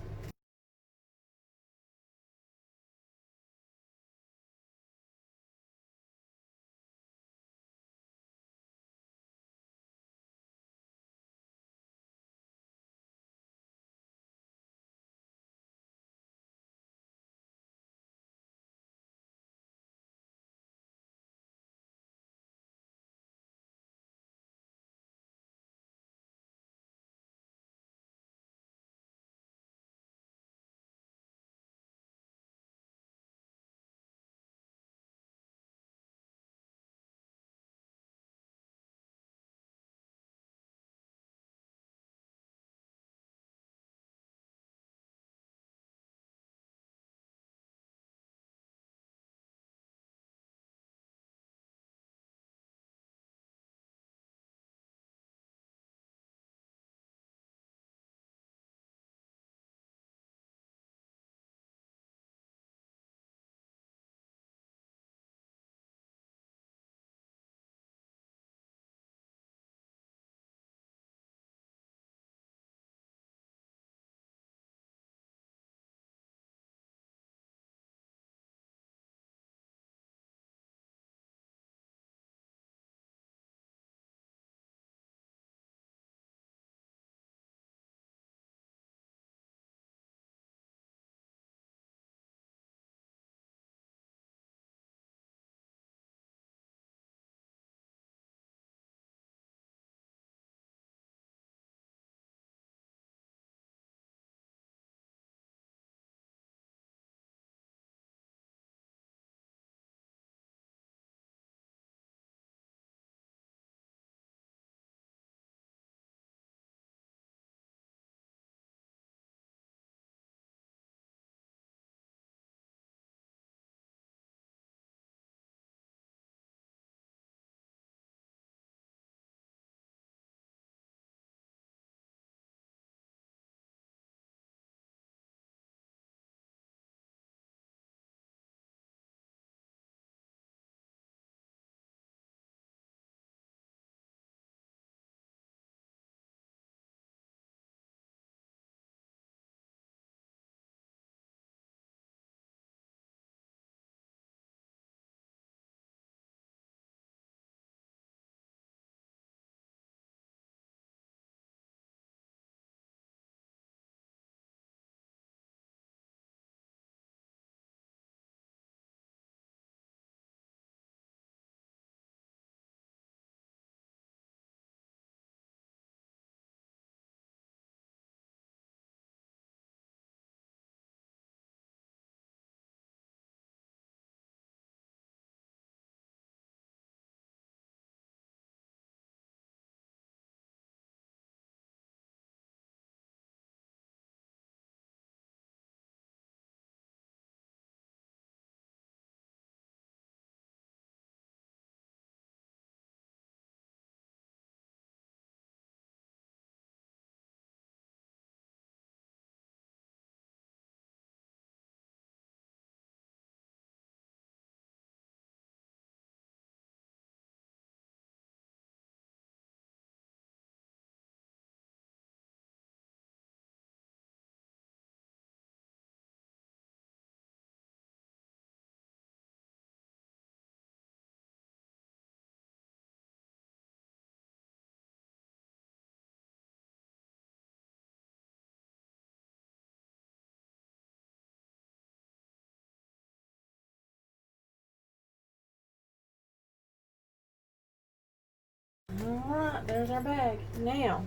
Alright, there's our bag. Now,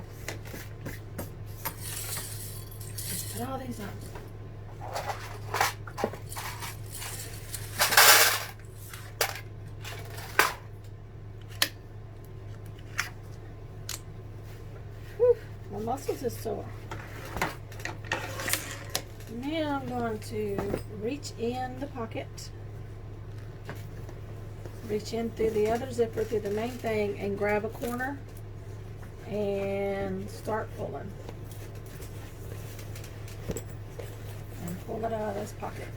let's put all these on. Whew, my muscles is sore. Now I'm going to reach in the pocket. Reach in through the other zipper, through the main thing, and grab a corner and start pulling. pull it out of this pocket.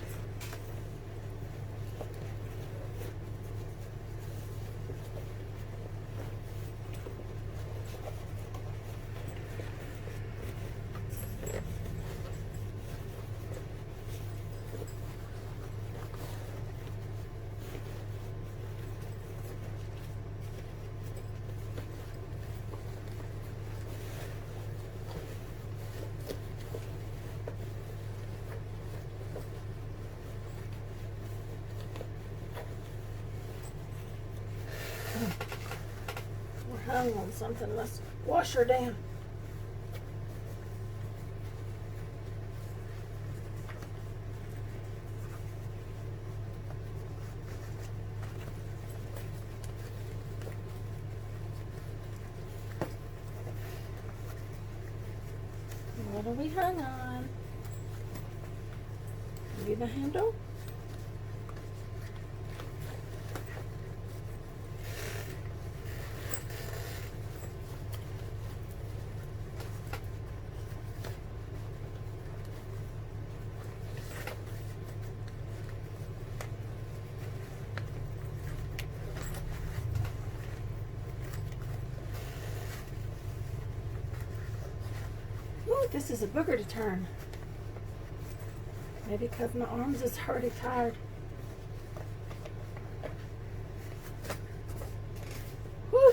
We're hung on something. Let's wash her down. What are we hung on? Maybe the handle? Ooh, this is a booger to turn. Maybe because my arms is already tired. Whew.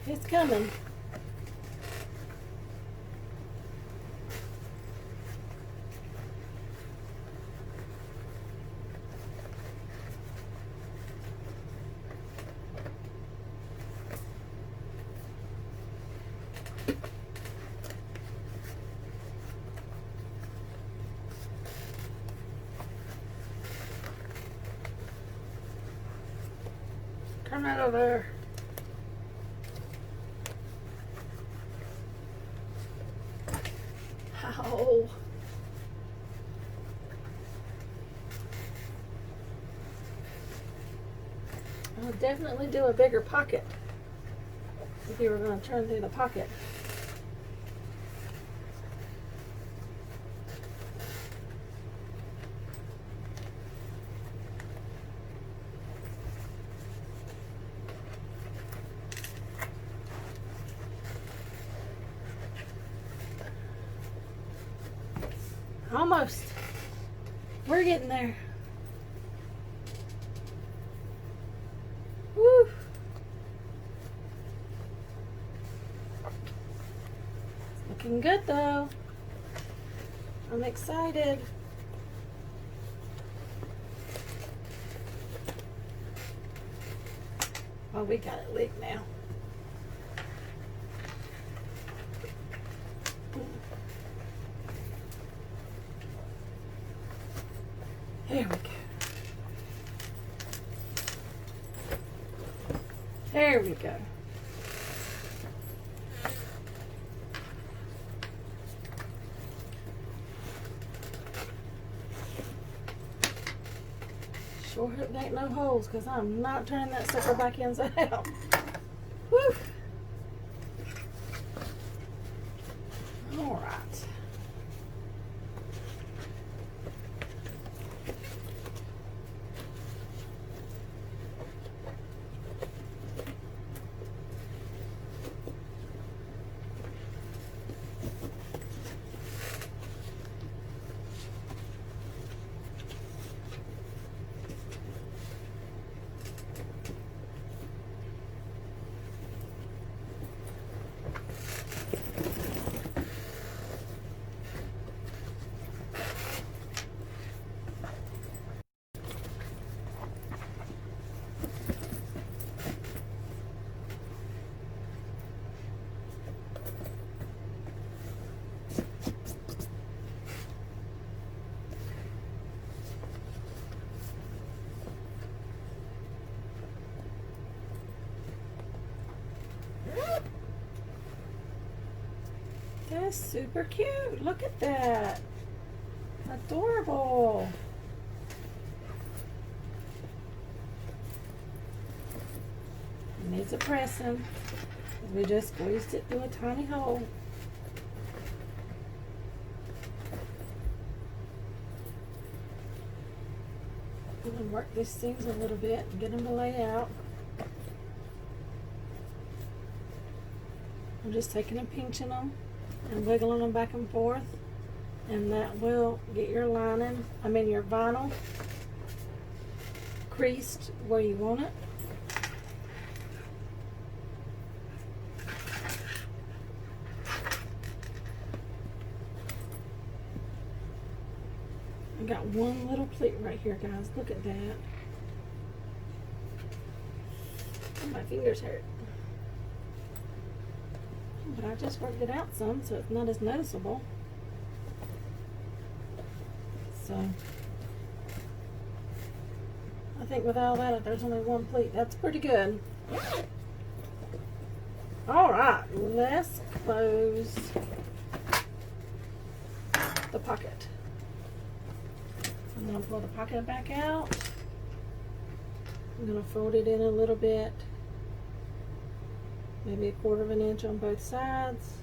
It's coming. Come out of there. Ow. I'll definitely do a bigger pocket if you were going to turn through the pocket. Almost. We're getting there. Woo. It's looking good though. I'm excited. Oh, we got it leaked now. There we go. There we go. Sure hope there ain't no holes, because I'm not turning that sucker back inside out. Woo! All right. is super cute. Look at that. Adorable. It needs a pressing. We just squeezed it through a tiny hole. I'm going to work these things a little bit and get them to lay out. I'm just taking and pinching them and wiggling them back and forth, and that will get your lining, your vinyl creased where you want it. I got one little pleat right here, guys. Look at that. Oh, my fingers hurt. But I just worked it out some, so it's not as noticeable. So, I think with all that, if there's only one pleat, that's pretty good. Alright, let's close the pocket. I'm going to pull the pocket back out. I'm going to fold it in a little bit. Maybe 1/4 of an inch on both sides.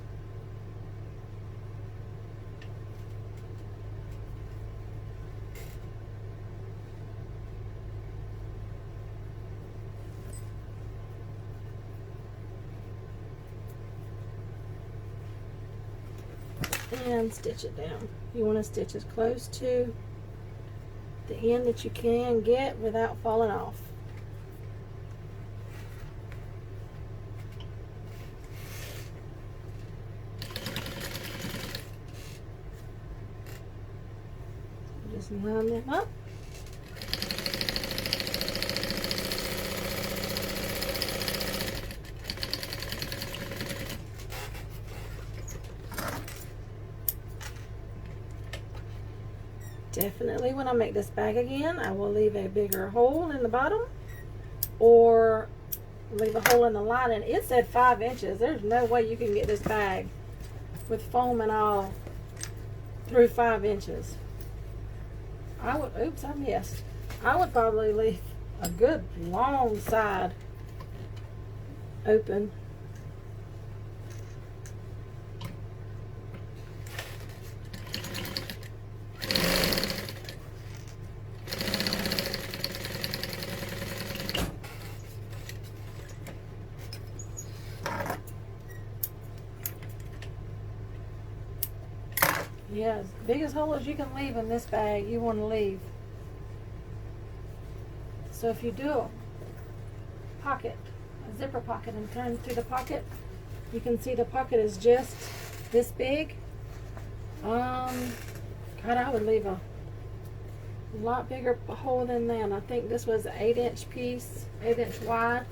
And stitch it down. You want to stitch as close to the end that you can get without falling off. Just line them up. Definitely when I make this bag again, I will leave a bigger hole in the bottom or leave a hole in the lining. It said 5 inches. There's no way you can get this bag with foam and all through 5 inches. I would, oops, I missed. I would probably leave a good long side open. Yeah, as big as hole as you can leave in this bag, you want to leave. So if you do a pocket, a zipper pocket, and turn through the pocket, you can see the pocket is just this big. God, I would leave a lot bigger hole than that. I think this was an 8-inch piece, 8-inch wide.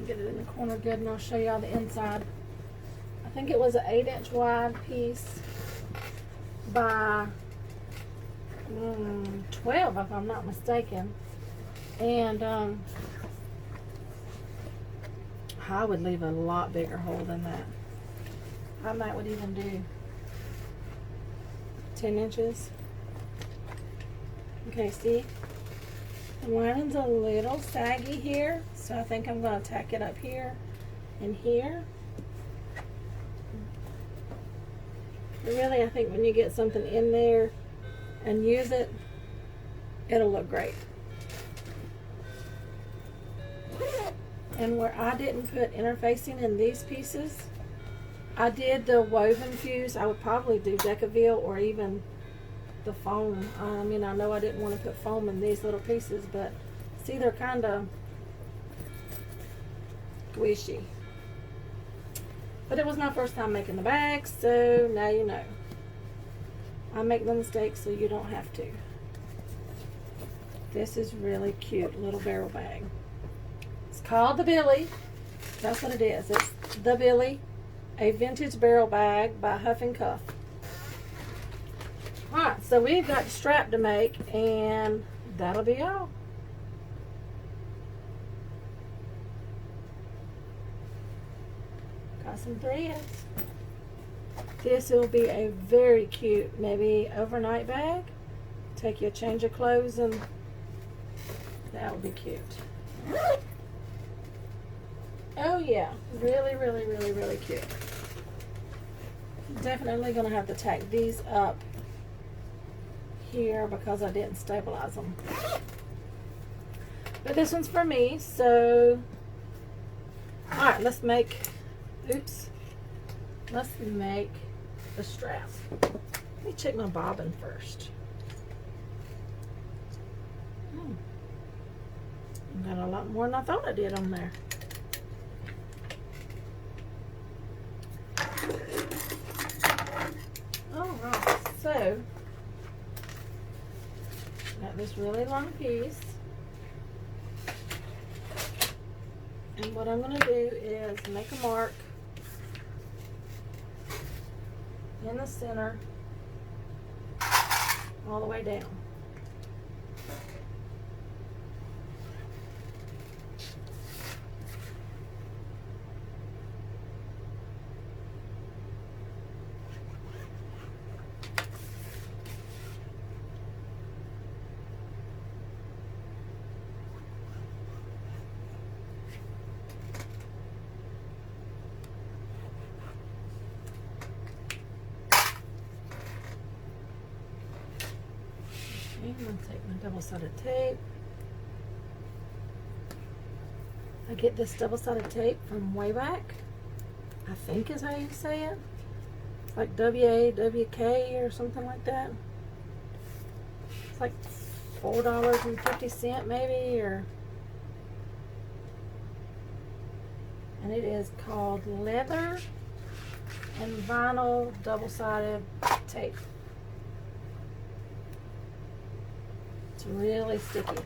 Get it in the corner good, and I'll show y'all the inside. I think it was an 8-inch wide piece by 12, if I'm not mistaken. And I would leave a lot bigger hole than that. I might would even do 10 inches. Okay, see? The lining's a little saggy here, so I think I'm going to tack it up here and here. But really, I think when you get something in there and use it, it'll look great. And where I didn't put interfacing in these pieces, I did the woven fuse. I would probably do Decaville or even the foam. I know I didn't want to put foam in these little pieces, but see, they're kind of squishy. But it was my first time making the bag, so now you know. I make the mistakes so you don't have to. This is really cute little barrel bag. It's called the Billy. That's what it is. It's the Billy, a vintage barrel bag by Huff and Cuffs. Alright, so we've got the strap to make, and that'll be all. Got some threads. This will be a very cute, maybe overnight bag. Take you a change of clothes and that would be cute. Oh yeah, really, really, really, really cute. Definitely gonna have to tack these up here because I didn't stabilize them. But this one's for me, so alright, let's make the strap. Let me check my bobbin first. Got a lot more than I thought I did on there. Alright, so got this really long piece. And what I'm going to do is make a mark in the center all the way down. I'm going to take my double-sided tape. I get this double-sided tape from way back. I think is how you say it. It's like WAWK or something like that. It's like $4.50 maybe, or. And it is called leather and vinyl double-sided tape. It's really sticky.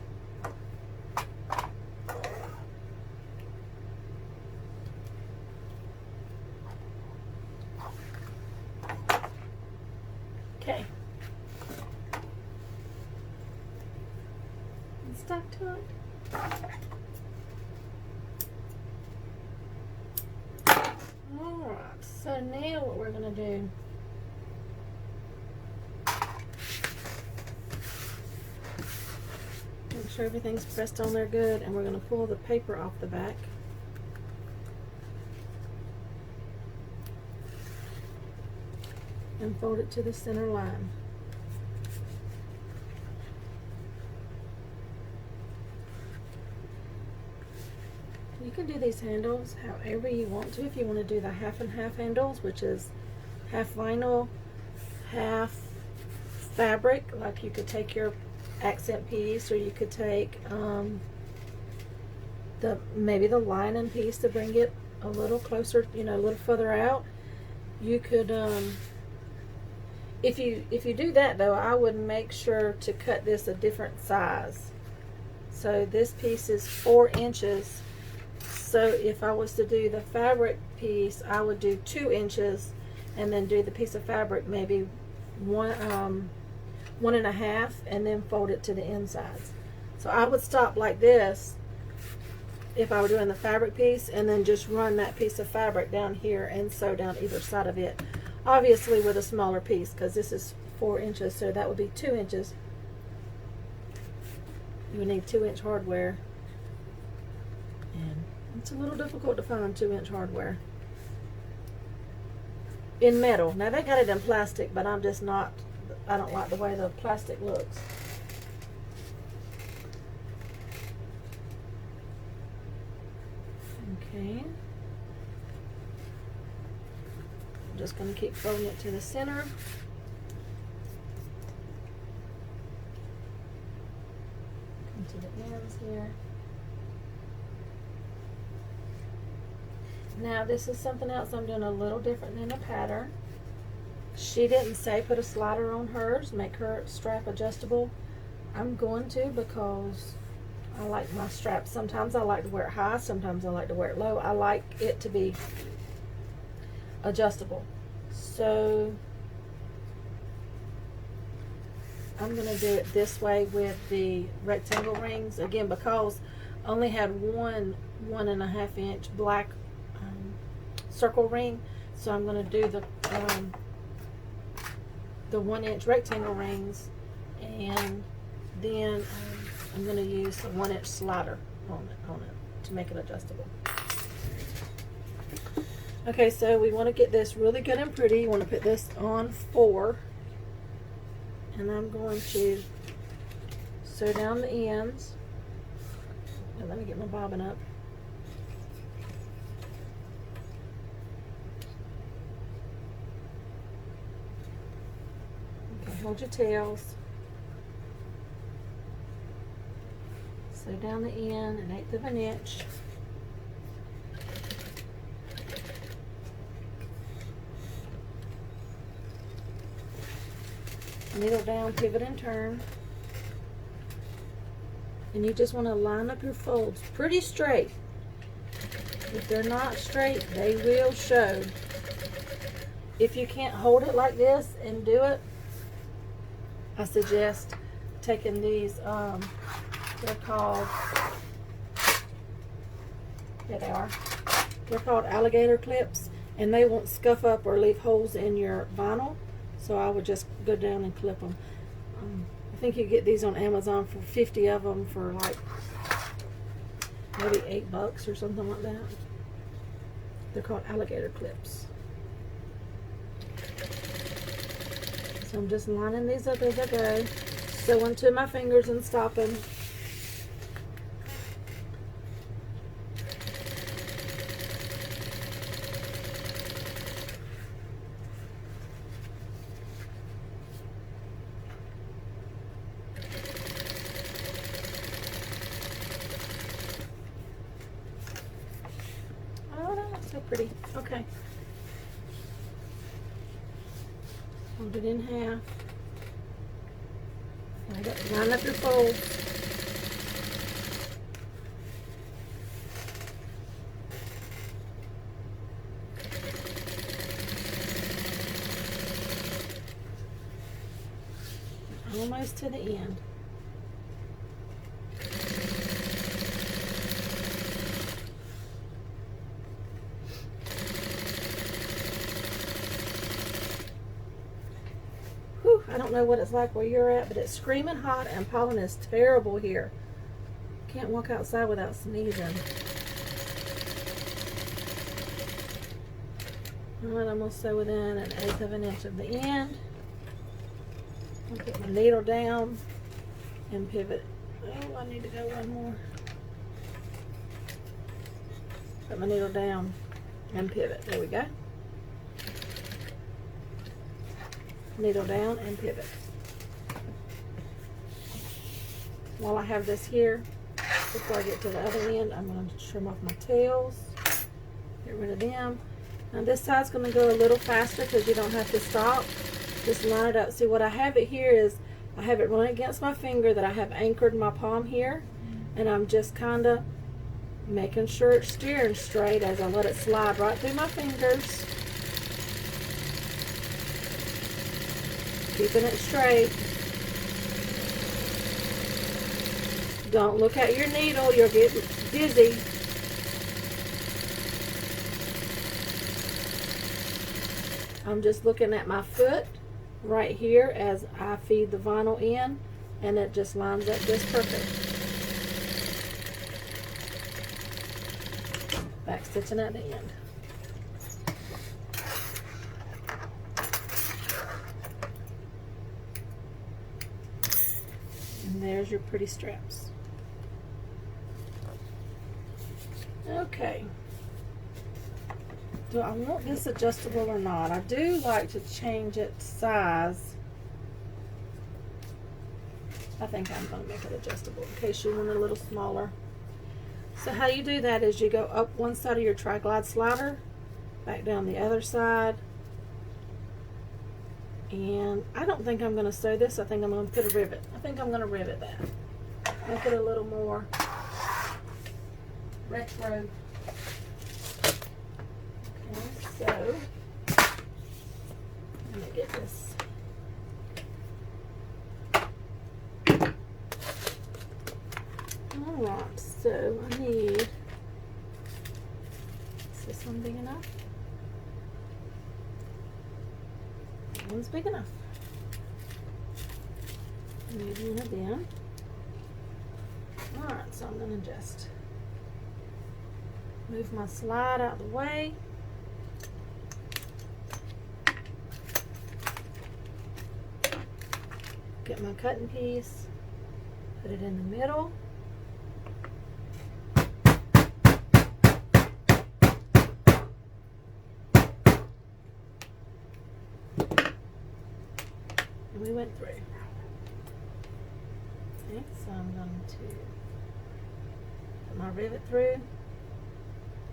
Okay. And stuck to it. Alright, so now what we're going to do, make sure everything's pressed on there good, and we're going to pull the paper off the back. And fold it to the center line. You can do these handles however you want to. If you want to do the half and half handles, which is half vinyl, half fabric, like you could take your accent piece, or you could take maybe the lining piece to bring it a little closer, a little further out. You could if you do that though, I would make sure to cut this a different size. So this piece is 4 inches. So if I was to do the fabric piece, I would do 2 inches, and then do the piece of fabric maybe 1.5, and then fold it to the insides. So I would stop like this if I were doing the fabric piece, and then just run that piece of fabric down here and sew down either side of it. Obviously with a smaller piece, because this is 4 inches, so that would be 2 inches. You would need 2-inch hardware, and it's a little difficult to find 2-inch hardware in metal. Now they got it in plastic, but I don't like the way the plastic looks. Okay. I'm just going to keep folding it to the center. Come to the ends here. Now this is something else I'm doing a little different than the pattern. She didn't say put a slider on hers, make her strap adjustable. I'm going to, because I like my straps. Sometimes I like to wear it high, sometimes I like to wear it low. I like it to be adjustable. So I'm going to do it this way with the rectangle rings. Again, because I only had one 1.5 inch black circle ring. So I'm going to do the 1-inch rectangle rings, and then I'm going to use a 1-inch slider on it to make it adjustable. Okay, so we want to get this really good and pretty. You want to put this on 4, and I'm going to sew down the ends. And let me get my bobbin up. Okay, hold your tails. Sew down the end 1/8 of an inch. Needle down, pivot and turn. And you just want to line up your folds pretty straight. If they're not straight, they will show. If you can't hold it like this and do it, I suggest taking these, they're called, here they are. They're called Alligator Clips, and they won't scuff up or leave holes in your vinyl. So I would just go down and clip them. I think you get these on Amazon for 50 of them for like maybe $8 or something like that. They're called Alligator Clips. So I'm just lining these up as I go, sewing to my fingers and stopping. So pretty. Okay. Fold it in half. Line up your folds. Almost to the end. I don't know what it's like where you're at, but it's screaming hot and pollen is terrible here. Can't walk outside without sneezing. Alright, I'm going to sew within 1/8 of an inch of the end. I'll put my needle down and pivot. Oh, I need to go one more. Put my needle down and pivot. There we go. Needle down and pivot. While I have this here, before I get to the other end, I'm going to trim off my tails, get rid of them. Now this side's going to go a little faster because you don't have to stop. Just line it up. See, what I have it here is I have it running against my finger that I have anchored my palm here, and I'm just kind of making sure it's steering straight as I let it slide right through my fingers. Keeping it straight. Don't look at your needle, you'll get dizzy. I'm just looking at my foot right here as I feed the vinyl in, and it just lines up just perfect. Back stitching at the end. And there's your pretty straps. Okay. Do I want this adjustable or not? I do like to change it size. I think I'm going to make it adjustable in case you want it a little smaller. So how you do that is you go up one side of your tri-glide slider, back down the other side. And I don't think I'm going to sew this. I think I'm going to put a rivet. I think I'm going to rivet that. Make it a little more retro. Okay, so let me get this. Alright, so I need, is this one big enough? That one's big enough. Maybe one of them. Alright, so I'm going to just move my slide out of the way. Get my cutting piece, put it in the middle. And we went through. Okay, so I'm going to put my rivet through,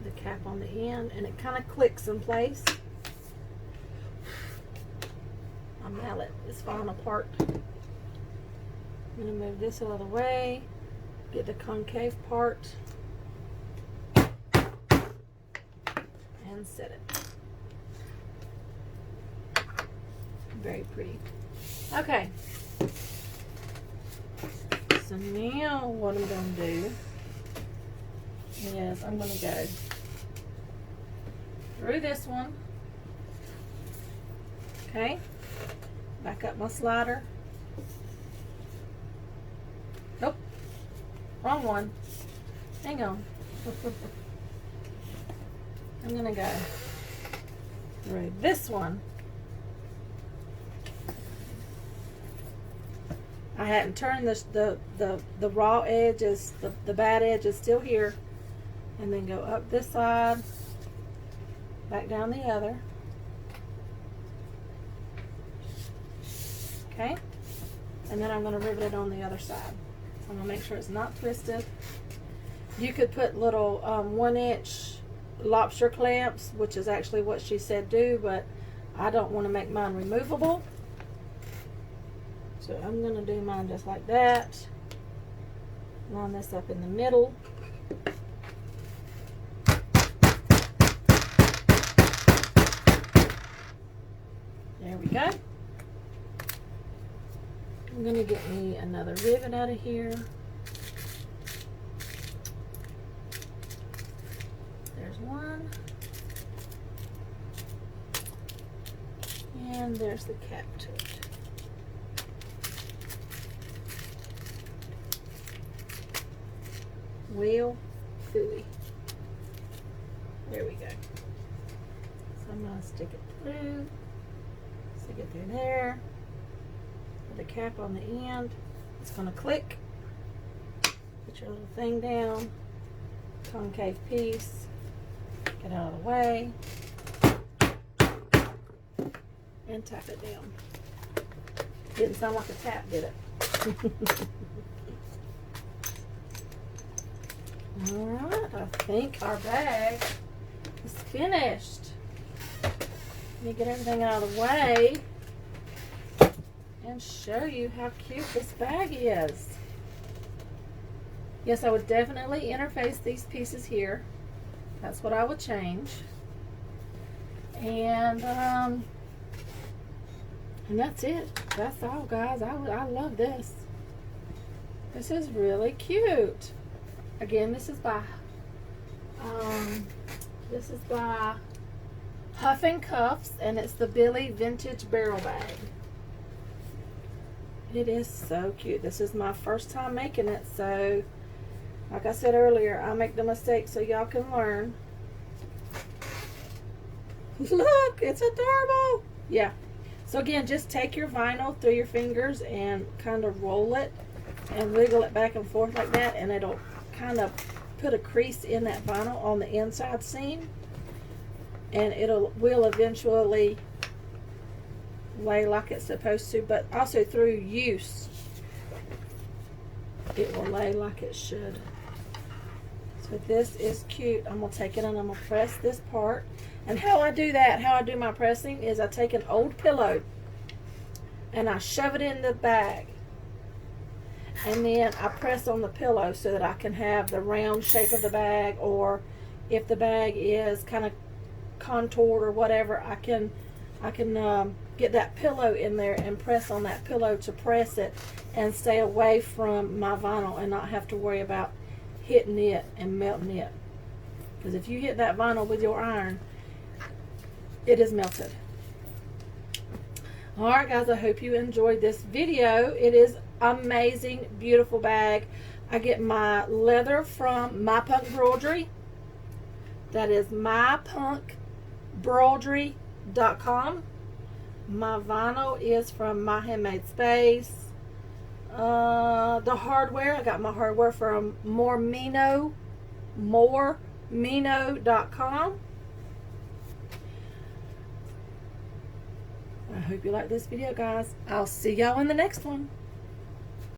the cap on the end, and it kind of clicks in place. My mallet is falling apart. I'm going to move this out of the way, get the concave part, and set it. Very pretty. Okay. So now what I'm going to do is I'm going to go through this one. Okay. Back up my slider. Nope. Wrong one. Hang on. I'm going to go through this one. I hadn't turned this, the raw edge is, the bad edge is still here. And then go up this side, back down the other. Okay? And then I'm going to rivet it on the other side. So I'm going to make sure it's not twisted. You could put little 1-inch lobster clamps, which is actually what she said do, but I don't want to make mine removable. So I'm going to do mine just like that. Line this up in the middle. There we go. I'm going to get me another rivet out of here. There's one. And there's the cap to it. Well, phooey. There we go. So I'm going to stick it through. Stick it through there. Put the cap on the end. It's going to click. Put your little thing down. Concave piece. Get out of the way. And tap it down. Didn't sound like a tap, did it? Alright, I think our bag is finished. Let me get everything out of the way and show you how cute this bag is. Yes, I would definitely interface these pieces here. That's what I would change. And that's it. That's all, guys. I love this. This is really cute. Again, this is by Huff and Cuffs, and it's the Billy Vintage Barrel Bag. It is so cute. This is my first time making it, so like I said earlier, I make the mistake so y'all can learn. Look, it's adorable. Yeah. So again, just take your vinyl through your fingers and kind of roll it and wiggle it back and forth like that, and it'll kind of put a crease in that vinyl on the inside seam, and will eventually lay like it's supposed to, but also through use it will lay like it should. So this is cute. I'm going to take it and I'm going to press this part. And how I do that, how I do my pressing, is I take an old pillow and I shove it in the bag. And then I press on the pillow so that I can have the round shape of the bag, or if the bag is kind of contoured or whatever, I can get that pillow in there and press on that pillow to press it and stay away from my vinyl and not have to worry about hitting it and melting it. Because if you hit that vinyl with your iron, it is melted. Alright guys, I hope you enjoyed this video. It is amazing, beautiful bag. I get my leather from My Punk Broidery. That is mypunkbroidery.com. My vinyl is from My Handmade Space. The hardware, I got my hardware from moremino.com. I hope you like this video, guys. I'll see y'all in the next one.